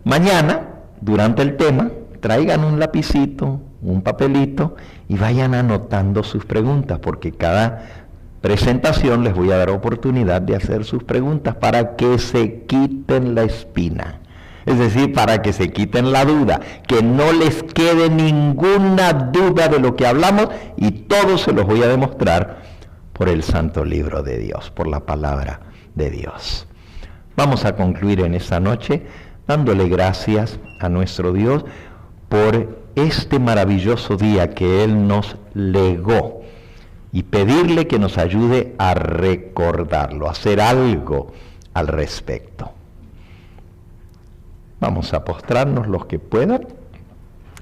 Mañana, durante el tema, traigan un lapicito, un papelito y vayan anotando sus preguntas, porque cada presentación les voy a dar oportunidad de hacer sus preguntas para que se quiten la espina. Es decir, para que se quiten la duda, que no les quede ninguna duda de lo que hablamos y todo se los voy a demostrar por el santo libro de Dios, por la palabra de Dios. Vamos a concluir en esta noche dándole gracias a nuestro Dios por este maravilloso día que Él nos legó y pedirle que nos ayude a recordarlo, a hacer algo al respecto. Vamos a postrarnos los que puedan.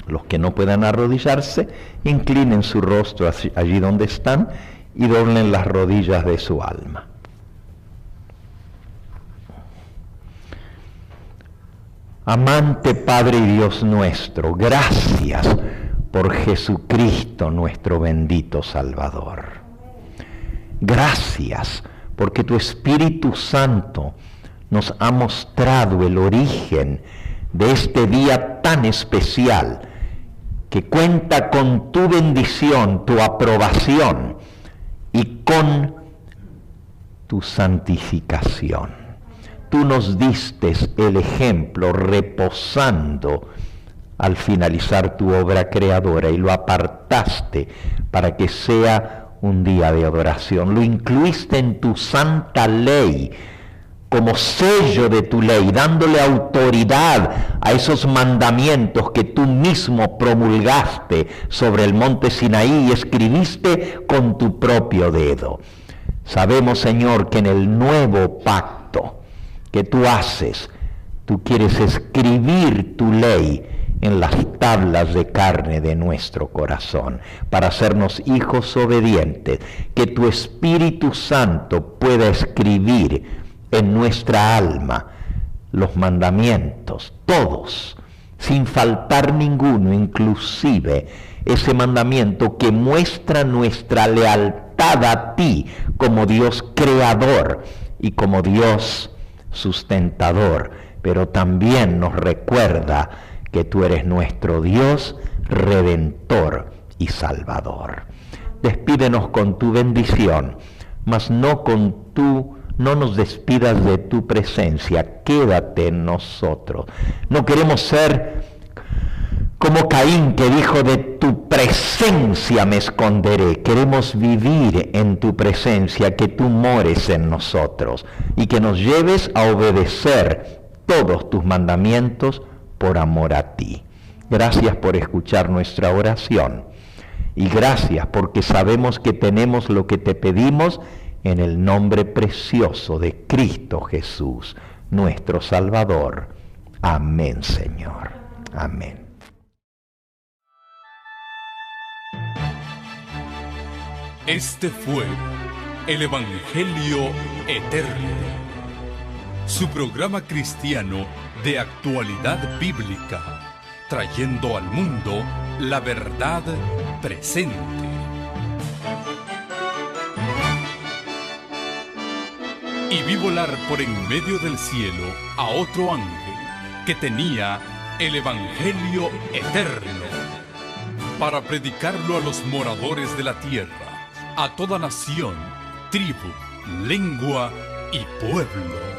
Los que no puedan arrodillarse, inclinen su rostro allí donde están y doblen las rodillas de su alma. Amante Padre y Dios nuestro, gracias por Jesucristo nuestro bendito Salvador. Gracias porque tu Espíritu Santo nos ha mostrado el origen de este día tan especial, que cuenta con tu bendición, tu aprobación y con tu santificación. Tú nos diste el ejemplo reposando al finalizar tu obra creadora y lo apartaste para que sea un día de adoración. Lo incluiste en tu santa ley como sello de tu ley, dándole autoridad a esos mandamientos que tú mismo promulgaste sobre el monte Sinaí y escribiste con tu propio dedo. Sabemos, Señor, que en el nuevo pacto que tú haces, tú quieres escribir tu ley en las tablas de carne de nuestro corazón, para hacernos hijos obedientes, que tu Espíritu Santo pueda escribir en nuestra alma los mandamientos, todos, sin faltar ninguno, inclusive ese mandamiento que muestra nuestra lealtad a ti como Dios creador y como Dios sustentador, pero también nos recuerda que tú eres nuestro Dios redentor y salvador. Despídenos con tu bendición, mas no nos despidas de tu presencia, quédate en nosotros. No queremos ser como Caín, que dijo: de tu presencia me esconderé. Queremos vivir en tu presencia, que tú mores en nosotros y que nos lleves a obedecer todos tus mandamientos por amor a ti. Gracias por escuchar nuestra oración y gracias porque sabemos que tenemos lo que te pedimos en el nombre precioso de Cristo Jesús, nuestro Salvador. Amén, Señor. Amén. Este fue el Evangelio Eterno, su programa cristiano de actualidad bíblica, trayendo al mundo la verdad presente. Y vi volar por en medio del cielo a otro ángel que tenía el Evangelio Eterno, para predicarlo a los moradores de la tierra, a toda nación, tribu, lengua y pueblo.